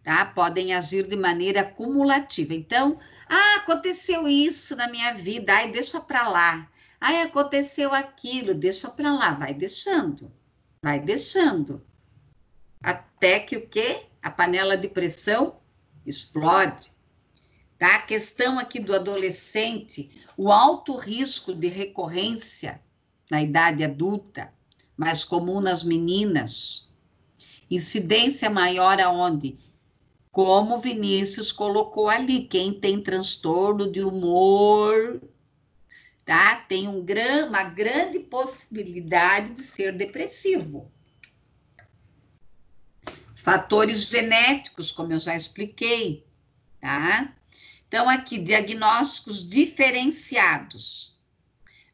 tá? Podem agir de maneira cumulativa. Então, aconteceu isso na minha vida, deixa para lá. Aconteceu aquilo, deixa para lá, vai deixando. Até que o quê? A panela de pressão explode. Tá? A questão aqui do adolescente, o alto risco de recorrência na idade adulta, mais comum nas meninas, incidência maior aonde? Como o Vinícius colocou ali, quem tem transtorno de humor, tá? Tem uma grande possibilidade de ser depressivo. Fatores genéticos, como eu já expliquei, tá? Então, aqui, diagnósticos diferenciados.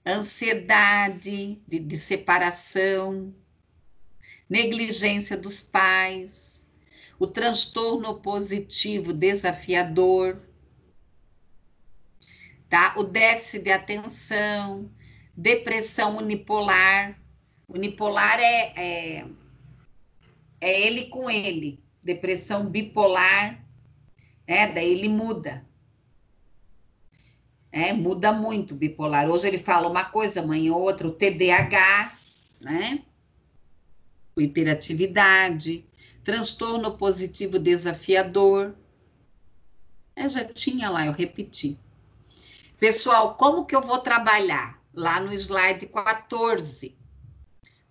Ansiedade de separação, negligência dos pais, o transtorno positivo desafiador, tá? O déficit de atenção, depressão unipolar. Unipolar é ele com ele, depressão bipolar, daí ele muda. Muda muito o bipolar. Hoje ele fala uma coisa, amanhã outra, o TDAH, né? O hiperatividade, transtorno positivo desafiador. Já tinha lá, eu repeti. Pessoal, como que eu vou trabalhar? Lá no slide 14.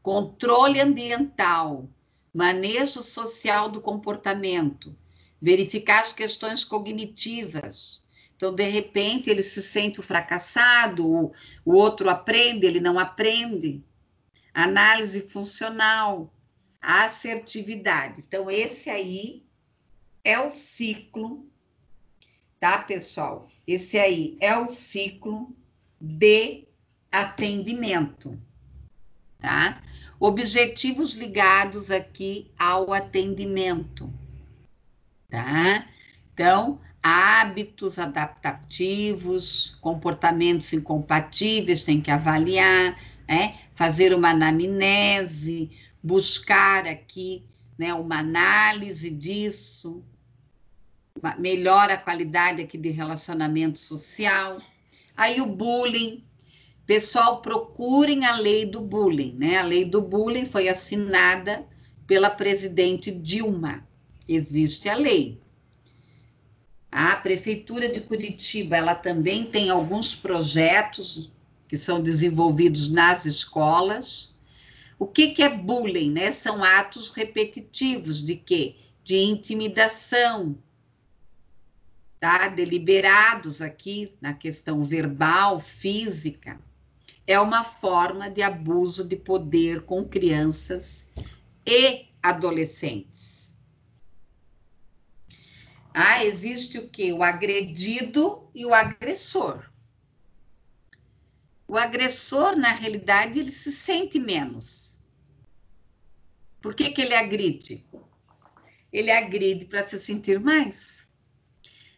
Controle ambiental, manejo social do comportamento, verificar as questões cognitivas. Então, de repente, ele se sente fracassado, o outro aprende, ele não aprende. Análise funcional, assertividade. Então, esse aí é o ciclo, tá, pessoal? Esse aí é o ciclo de atendimento, tá? Objetivos ligados aqui ao atendimento, tá? Então, hábitos adaptativos, comportamentos incompatíveis, tem que avaliar, fazer uma anamnese, buscar aqui, né, uma análise disso, melhora a qualidade aqui de relacionamento social. Aí o bullying, pessoal, procurem a lei do bullying, né? A lei do bullying foi assinada pela presidente Dilma, existe a lei. A Prefeitura de Curitiba, ela também tem alguns projetos que são desenvolvidos nas escolas. O que é bullying, né? São atos repetitivos de quê? De intimidação, tá? Deliberados aqui na questão verbal, física. É uma forma de abuso de poder com crianças e adolescentes. Existe o quê? O agredido e o agressor. O agressor, na realidade, ele se sente menos. Por que ele agride? Ele agride para se sentir mais.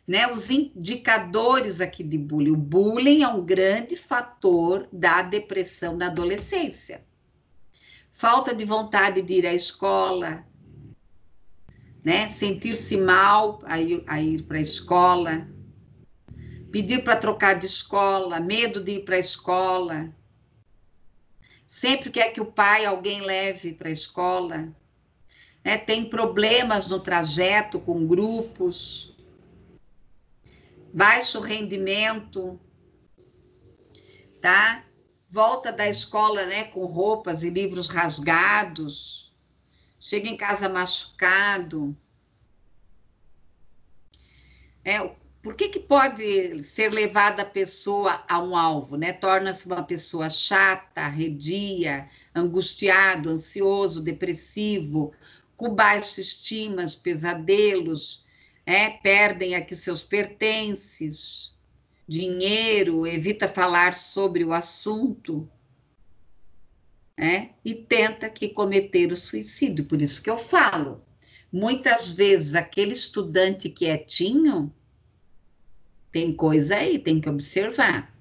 Né? Os indicadores aqui de bullying. O bullying é um grande fator da depressão na adolescência. Falta de vontade de ir à escola, né? Sentir-se mal a ir para a escola, pedir para trocar de escola, medo de ir para a escola, sempre quer que o pai, alguém leve para a escola, né? Tem problemas no trajeto com grupos, baixo rendimento, tá? Volta da escola, né, com roupas e livros rasgados, chega em casa machucado. Por que pode ser levada a pessoa a um alvo, né? Torna-se uma pessoa chata, arredia, angustiado, ansioso, depressivo, com baixa estima, pesadelos, perdem aqui seus pertences, dinheiro, evita falar sobre o assunto, e tenta aqui cometer o suicídio. Por isso que eu falo, muitas vezes aquele estudante quietinho, tem coisa aí, tem que observar.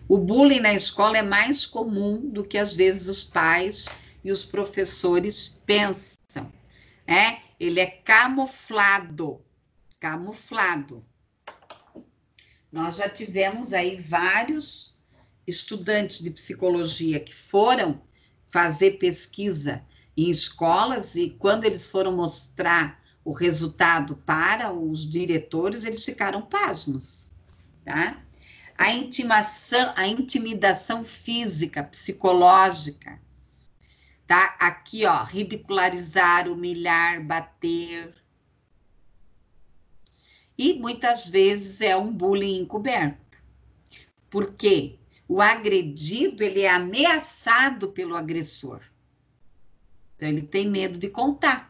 O bullying na escola é mais comum do que às vezes os pais e os professores pensam. Ele é camuflado. Nós já tivemos aí vários estudantes de psicologia que foram fazer pesquisa em escolas e quando eles foram mostrar o resultado para os diretores, eles ficaram pasmos, tá? A intimidação física, psicológica, tá? Aqui, ó, ridicularizar, humilhar, bater. E muitas vezes é um bullying encoberto. Por quê? O agredido, ele é ameaçado pelo agressor. Então, ele tem medo de contar.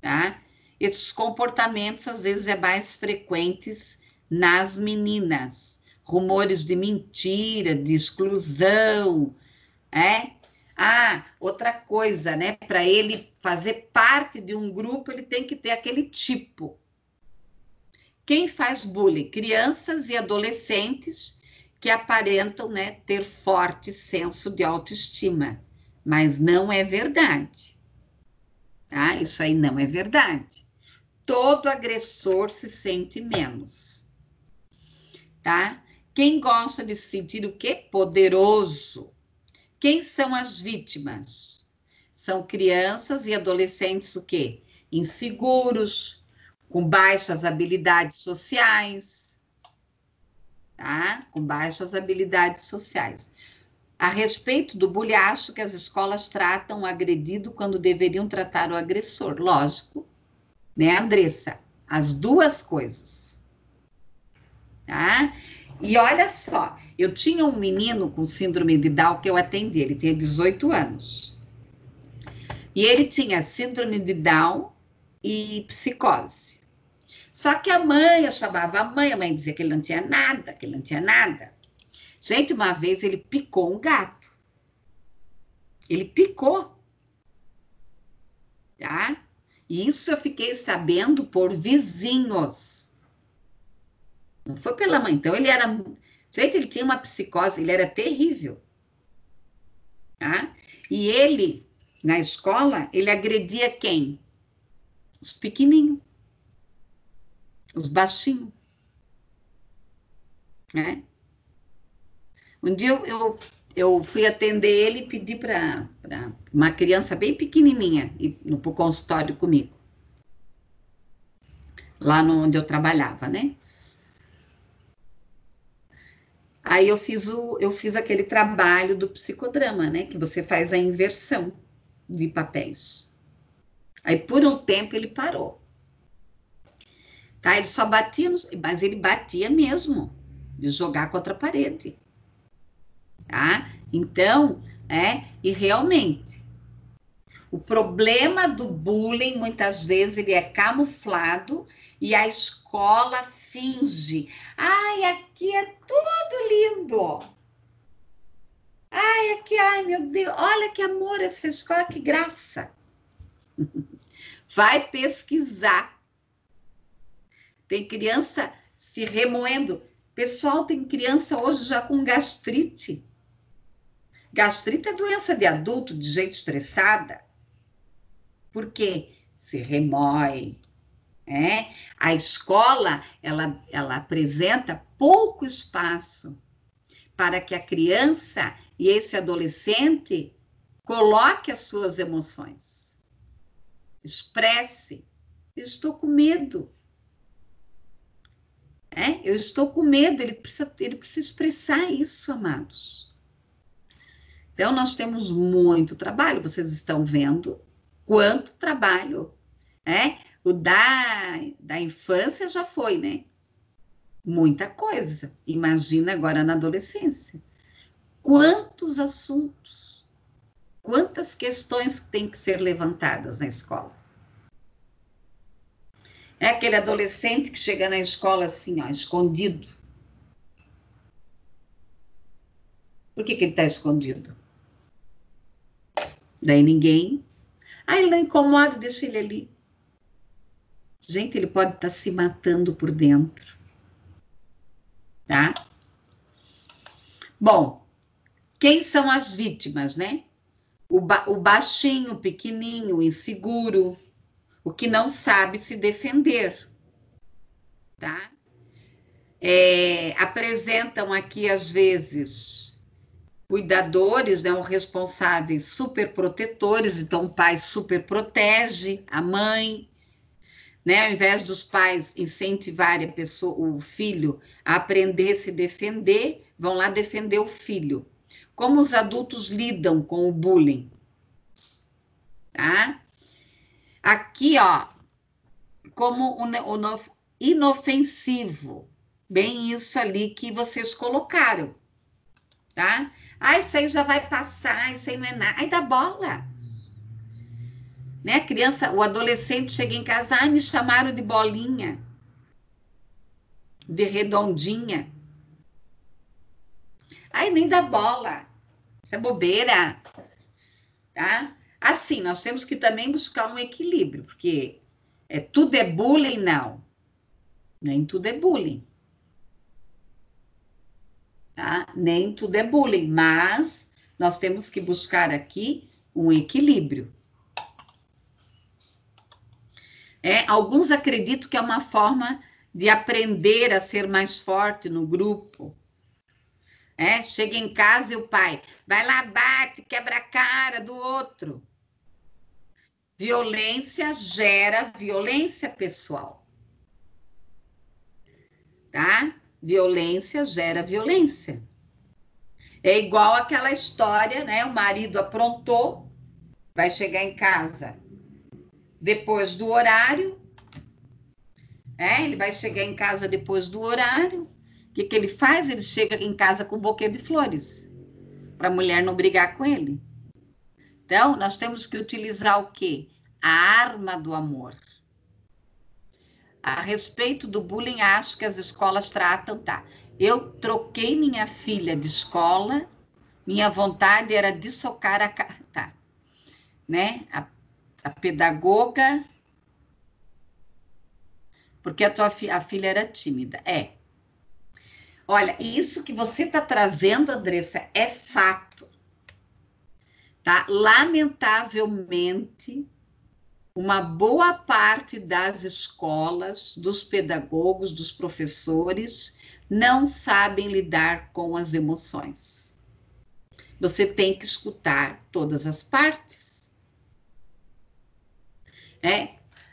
Tá? Esses comportamentos, às vezes, é mais frequentes nas meninas. Rumores de mentira, de exclusão, outra coisa, né? Para ele fazer parte de um grupo, ele tem que ter aquele tipo. Quem faz bullying? Crianças e adolescentes que aparentam, né, ter forte senso de autoestima, mas não é verdade. tá? Isso aí não é verdade. Todo agressor se sente menos, tá? Quem gosta de se sentir o quê? Poderoso. Quem são as vítimas? São crianças e adolescentes o quê? Inseguros, com baixas habilidades sociais, tá? Com baixas habilidades sociais. A respeito do bullying, acho que as escolas tratam o agredido quando deveriam tratar o agressor. Lógico, né, Andressa? As duas coisas, tá? E olha só, eu tinha um menino com síndrome de Down que eu atendi, ele tinha 18 anos. E ele tinha síndrome de Down e psicose. Só que a mãe, eu chamava a mãe dizia que ele não tinha nada, que ele não tinha nada. Gente, uma vez ele picou um gato. Ele picou, tá? E isso eu fiquei sabendo por vizinhos. Não foi pela mãe. Então, ele era... Gente, ele tinha uma psicose, ele era terrível. Tá? E ele, na escola, ele agredia quem? Os pequenininhos. Os baixinhos. Né? Um dia eu fui atender ele e pedi para uma criança bem pequenininha ir pro consultório comigo. Lá onde eu trabalhava, né? Aí eu fiz aquele trabalho do psicodrama, né? Que você faz a inversão de papéis. Aí por um tempo ele parou. Tá? Ele só batia, mas ele batia mesmo, de jogar contra a parede. Tá? Então, e realmente, o problema do bullying, muitas vezes, ele é camuflado e a escola finge. Ai, aqui é tudo lindo. Ai, aqui, ai, meu Deus, olha que amor essa escola, que graça. Vai pesquisar. Tem criança se remoendo. Pessoal, tem criança hoje já com gastrite. Gastrite é doença de adulto, de gente estressada. Por quê? Se remói. A escola, ela apresenta pouco espaço para que a criança e esse adolescente coloque as suas emoções. Expresse. Eu estou com medo. Eu estou com medo. Ele precisa expressar isso, amados. Então, nós temos muito trabalho. Vocês estão vendo quanto trabalho. O da infância já foi, né? Muita coisa. Imagina agora na adolescência. Quantos assuntos, quantas questões têm que ser levantadas na escola. É aquele adolescente que chega na escola assim, ó, escondido. Por que ele está escondido? Daí ninguém... ele não incomoda, deixa ele ali. Gente, ele pode estar se matando por dentro. Tá? Bom, quem são as vítimas, né? O baixinho, o pequenininho, o inseguro, o que não sabe se defender, tá? Apresentam aqui, às vezes, cuidadores, né, ou responsáveis super protetores, então o pai super protege a mãe, né? Ao invés dos pais incentivarem o filho a aprender a se defender, vão lá defender o filho. Como os adultos lidam com o bullying? Tá? Aqui, ó, como o inofensivo, bem isso ali que vocês colocaram, tá? Isso aí já vai passar, isso aí não é nada. Dá bola. Né? A criança, o adolescente chega em casa, me chamaram de bolinha, de redondinha. Nem dá bola. Isso é bobeira, tá? Assim, nós temos que também buscar um equilíbrio, porque tudo é bullying, não. Nem tudo é bullying. Tá? Nem tudo é bullying, mas nós temos que buscar aqui um equilíbrio. Alguns acreditam que é uma forma de aprender a ser mais forte no grupo. Chega em casa e o pai vai lá, bate, quebra a cara do outro. Violência gera violência pessoal. Tá? Violência gera violência. É igual aquela história, né? O marido aprontou, vai chegar em casa depois do horário, ele vai chegar em casa depois do horário. O que ele faz? Ele chega em casa com um buquê de flores, para a mulher não brigar com ele. Então, nós temos que utilizar o quê? A arma do amor. A respeito do bullying, acho que as escolas tratam, tá? Eu troquei minha filha de escola, minha vontade era de socar a cara, tá? Né? A pedagoga, porque a filha era tímida. Olha, isso que você está trazendo, Andressa, é fato. Tá? Lamentavelmente, uma boa parte das escolas, dos pedagogos, dos professores, não sabem lidar com as emoções. Você tem que escutar todas as partes.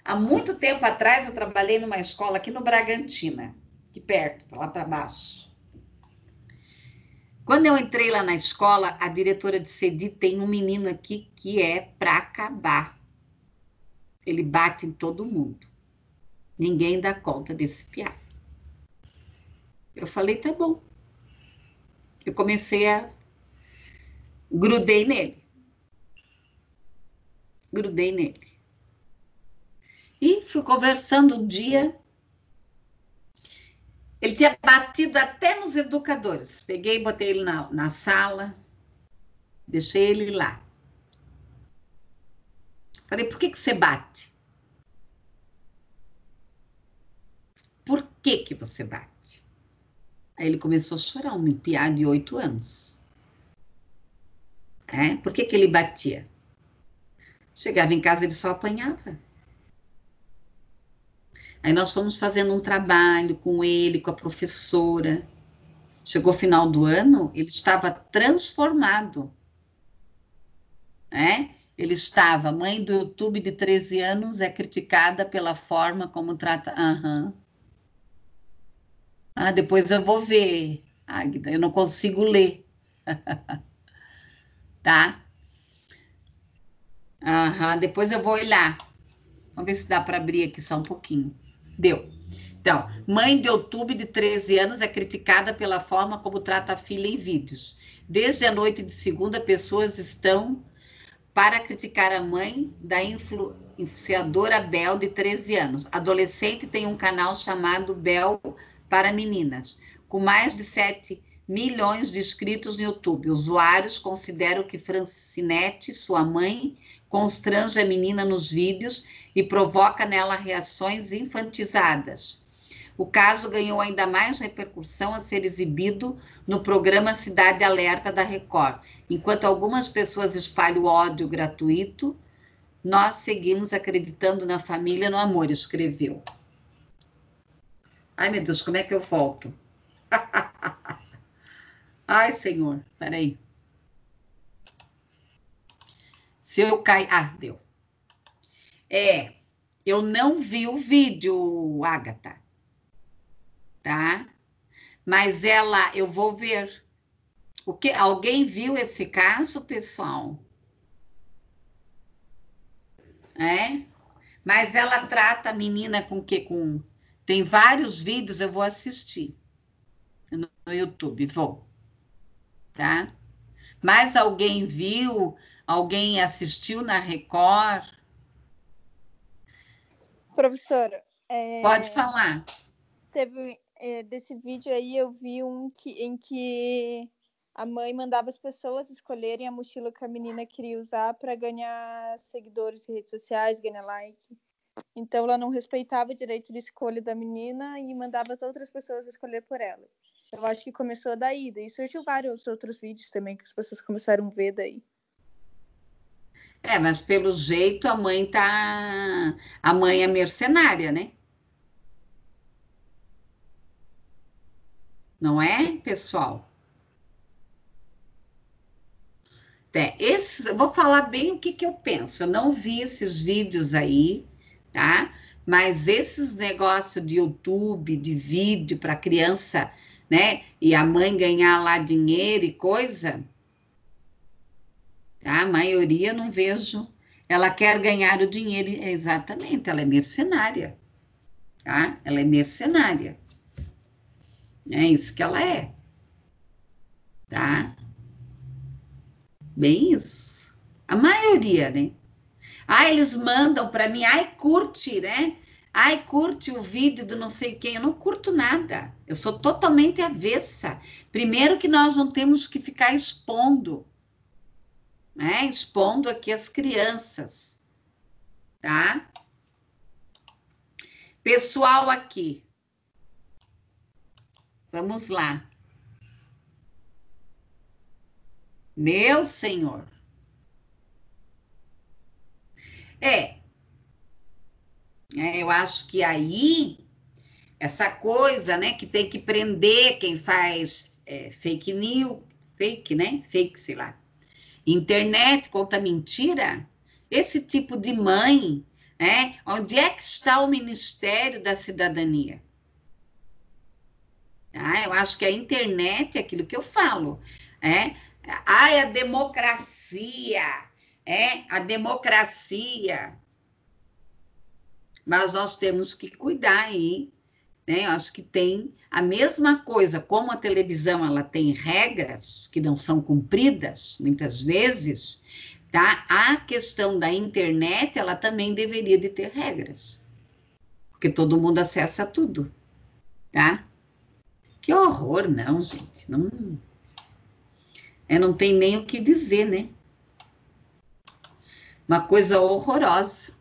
Há muito tempo atrás, eu trabalhei numa escola aqui no Bragantina, aqui perto, lá para baixo. Quando eu entrei lá na escola, a diretora de CEDI tem um menino aqui que é para acabar. Ele bate em todo mundo. Ninguém dá conta desse piá. Eu falei, tá bom. Eu comecei a... Grudei nele. E fui conversando um dia. Ele tinha batido até nos educadores. Peguei e botei ele na sala. Deixei ele lá. Falei, por que você bate? Por que você bate? Aí ele começou a chorar, um piá de 8 anos. Por que ele batia? Chegava em casa, ele só apanhava. Aí nós fomos fazendo um trabalho com ele, com a professora. Chegou o final do ano, ele estava transformado. Ele estava, mãe do YouTube de 13 anos é criticada pela forma como trata... depois eu vou ver, Águida, eu não consigo ler. Tá? Depois eu vou olhar. Vamos ver se dá para abrir aqui só um pouquinho. Deu. Então, mãe de YouTube de 13 anos é criticada pela forma como trata a filha em vídeos. Desde a noite de segunda, pessoas estão para criticar a mãe da influenciadora Bel, de 13 anos. Adolescente tem um canal chamado Bel para Meninas, com mais de 7 milhões de inscritos no YouTube. Usuários consideram que Francinete, sua mãe, constrange a menina nos vídeos e provoca nela reações infantizadas. O caso ganhou ainda mais repercussão a ser exibido no programa Cidade Alerta da Record. Enquanto algumas pessoas espalham ódio gratuito, nós seguimos acreditando na família, no amor, escreveu. Ai, meu Deus, como é que eu volto? Ai, Senhor, peraí. Se eu cair... deu. Eu não vi o vídeo, Agatha. Tá? Mas eu vou ver. Alguém viu esse caso, pessoal? Mas ela trata a menina com o quê? Tem vários vídeos, eu vou assistir no YouTube, vou. Tá? Mas alguém viu? Alguém assistiu na Record? Professora, Pode falar. Teve desse vídeo aí, eu vi em que a mãe mandava as pessoas escolherem a mochila que a menina queria usar para ganhar seguidores em redes sociais, ganhar like. Então ela não respeitava o direito de escolha da menina e mandava as outras pessoas escolher por ela. Eu acho que começou daí surgiu vários outros vídeos também que as pessoas começaram a ver daí. Mas pelo jeito a mãe é mercenária, né? Não é, pessoal? Eu vou falar bem o que eu penso. Eu não vi esses vídeos aí, tá? Mas esses negócios de YouTube, de vídeo para criança, né? E a mãe ganhar lá dinheiro e coisa, tá? A maioria não vejo. Ela quer ganhar o dinheiro, exatamente, ela é mercenária, tá? Ela é mercenária. É isso que ela é, tá? Bem isso. A maioria, né? Eles mandam para mim, curte, né? Curte o vídeo do não sei quem. Eu não curto nada. Eu sou totalmente avessa. Primeiro que nós não temos que ficar expondo, né? Expondo aqui as crianças, tá? Pessoal aqui. Vamos lá. Meu Senhor. Eu acho que aí, essa coisa, né, que tem que prender quem faz fake news, fake, né? Fake, sei lá. Internet conta mentira? Esse tipo de mãe, né? Onde é que está o Ministério da Cidadania? Eu acho que a internet é aquilo que eu falo, é. A democracia, a democracia. Mas nós temos que cuidar aí, né? Eu acho que tem a mesma coisa, como a televisão ela tem regras que não são cumpridas, muitas vezes, tá? A questão da internet, ela também deveria de ter regras, porque todo mundo acessa tudo, tá? Que horror, não, gente, não tem nem o que dizer, né? Uma coisa horrorosa.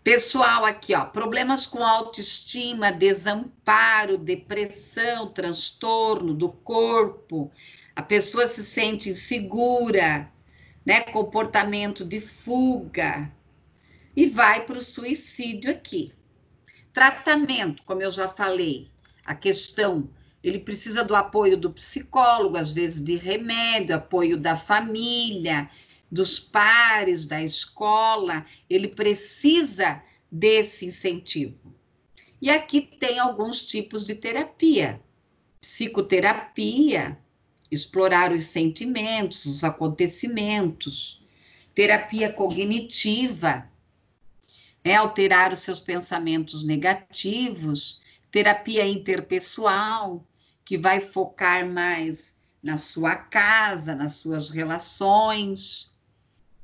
Pessoal, aqui, ó, problemas com autoestima, desamparo, depressão, transtorno do corpo, a pessoa se sente insegura, né? Comportamento de fuga, e vai para o suicídio aqui. Tratamento, como eu já falei, a questão, ele precisa do apoio do psicólogo, às vezes de remédio, apoio da família, dos pares, da escola, ele precisa desse incentivo. E aqui tem alguns tipos de terapia. Psicoterapia, explorar os sentimentos, os acontecimentos. Terapia cognitiva, alterar os seus pensamentos negativos. Terapia interpessoal, que vai focar mais na sua casa, nas suas relações,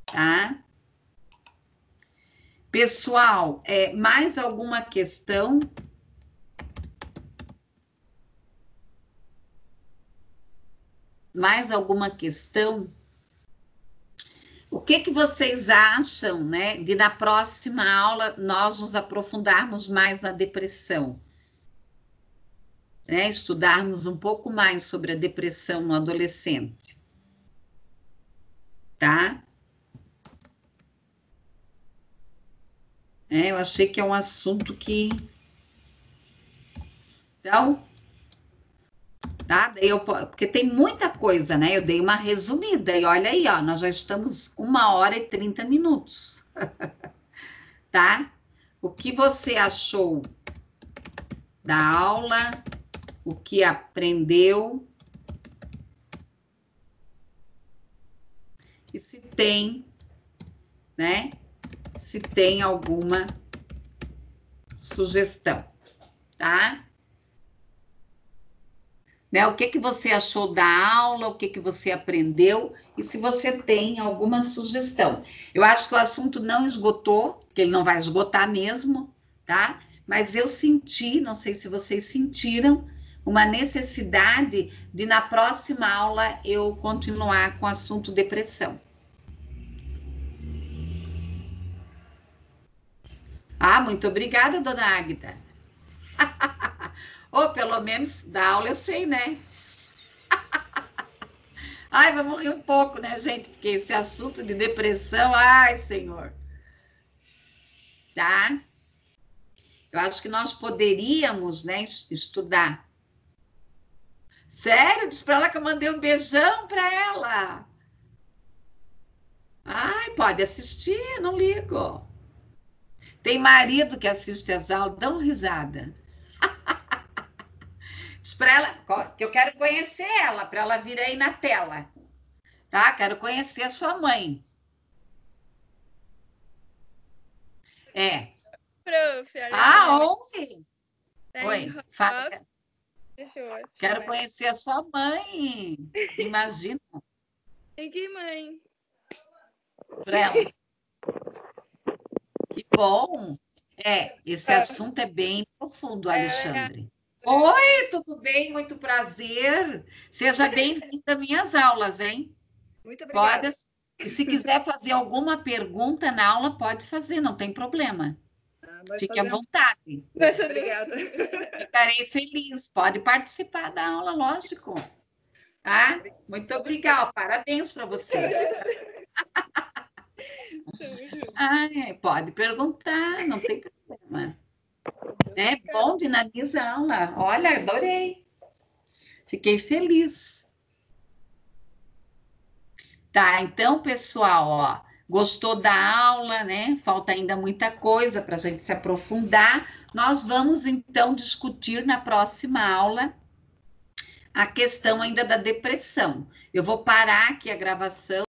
tá? Pessoal, mais alguma questão? Mais alguma questão? O que vocês acham, né, de na próxima aula nós nos aprofundarmos mais na depressão? Né, estudarmos um pouco mais sobre a depressão no adolescente. Tá? Eu achei que é um assunto que... Então, tá? Porque tem muita coisa, né? Eu dei uma resumida, e olha aí, ó, nós já estamos 1h30. Tá? O que você achou da aula? O que aprendeu? E se tem, né? Se tem alguma sugestão, tá? Né? O que você achou da aula? O que você aprendeu? E se você tem alguma sugestão. Eu acho que o assunto não esgotou, porque ele não vai esgotar mesmo, tá? Mas eu senti, não sei se vocês sentiram, uma necessidade de, na próxima aula, eu continuar com o assunto depressão. Muito obrigada, dona Águida. Ou pelo menos da aula eu sei, né? Ai, vamos rir um pouco, né, gente? Porque esse assunto de depressão, ai, Senhor. Tá? Eu acho que nós poderíamos, né, estudar. Sério? Diz para ela que eu mandei um beijão para ela. Ai, pode assistir, não ligo. Tem marido que assiste as aulas, dão risada. Diz para ela que eu quero conhecer ela, para ela vir aí na tela. Tá? Quero conhecer a sua mãe. É. Prof, Ah, onde? tá Oi, fala. Deixa eu Quero conhecer a sua mãe. Imagina. Tem que ir, mãe. Para ela. Que bom. Esse assunto é bem profundo, Alexandre. Oi, tudo bem? Muito prazer. Seja bem-vindo às minhas aulas, hein? Muito obrigada. Pode. E se quiser fazer alguma pergunta na aula, pode fazer, não tem problema. Fique à vontade. Muito obrigada. Ficarei feliz. Pode participar da aula, lógico. Tá? Muito obrigada. Parabéns para você. Pode perguntar, não tem problema. É bom, dinamiza a aula. Olha, adorei. Fiquei feliz. Tá, então, pessoal, ó, gostou da aula, né? Falta ainda muita coisa para a gente se aprofundar. Nós vamos, então, discutir na próxima aula a questão ainda da depressão. Eu vou parar aqui a gravação.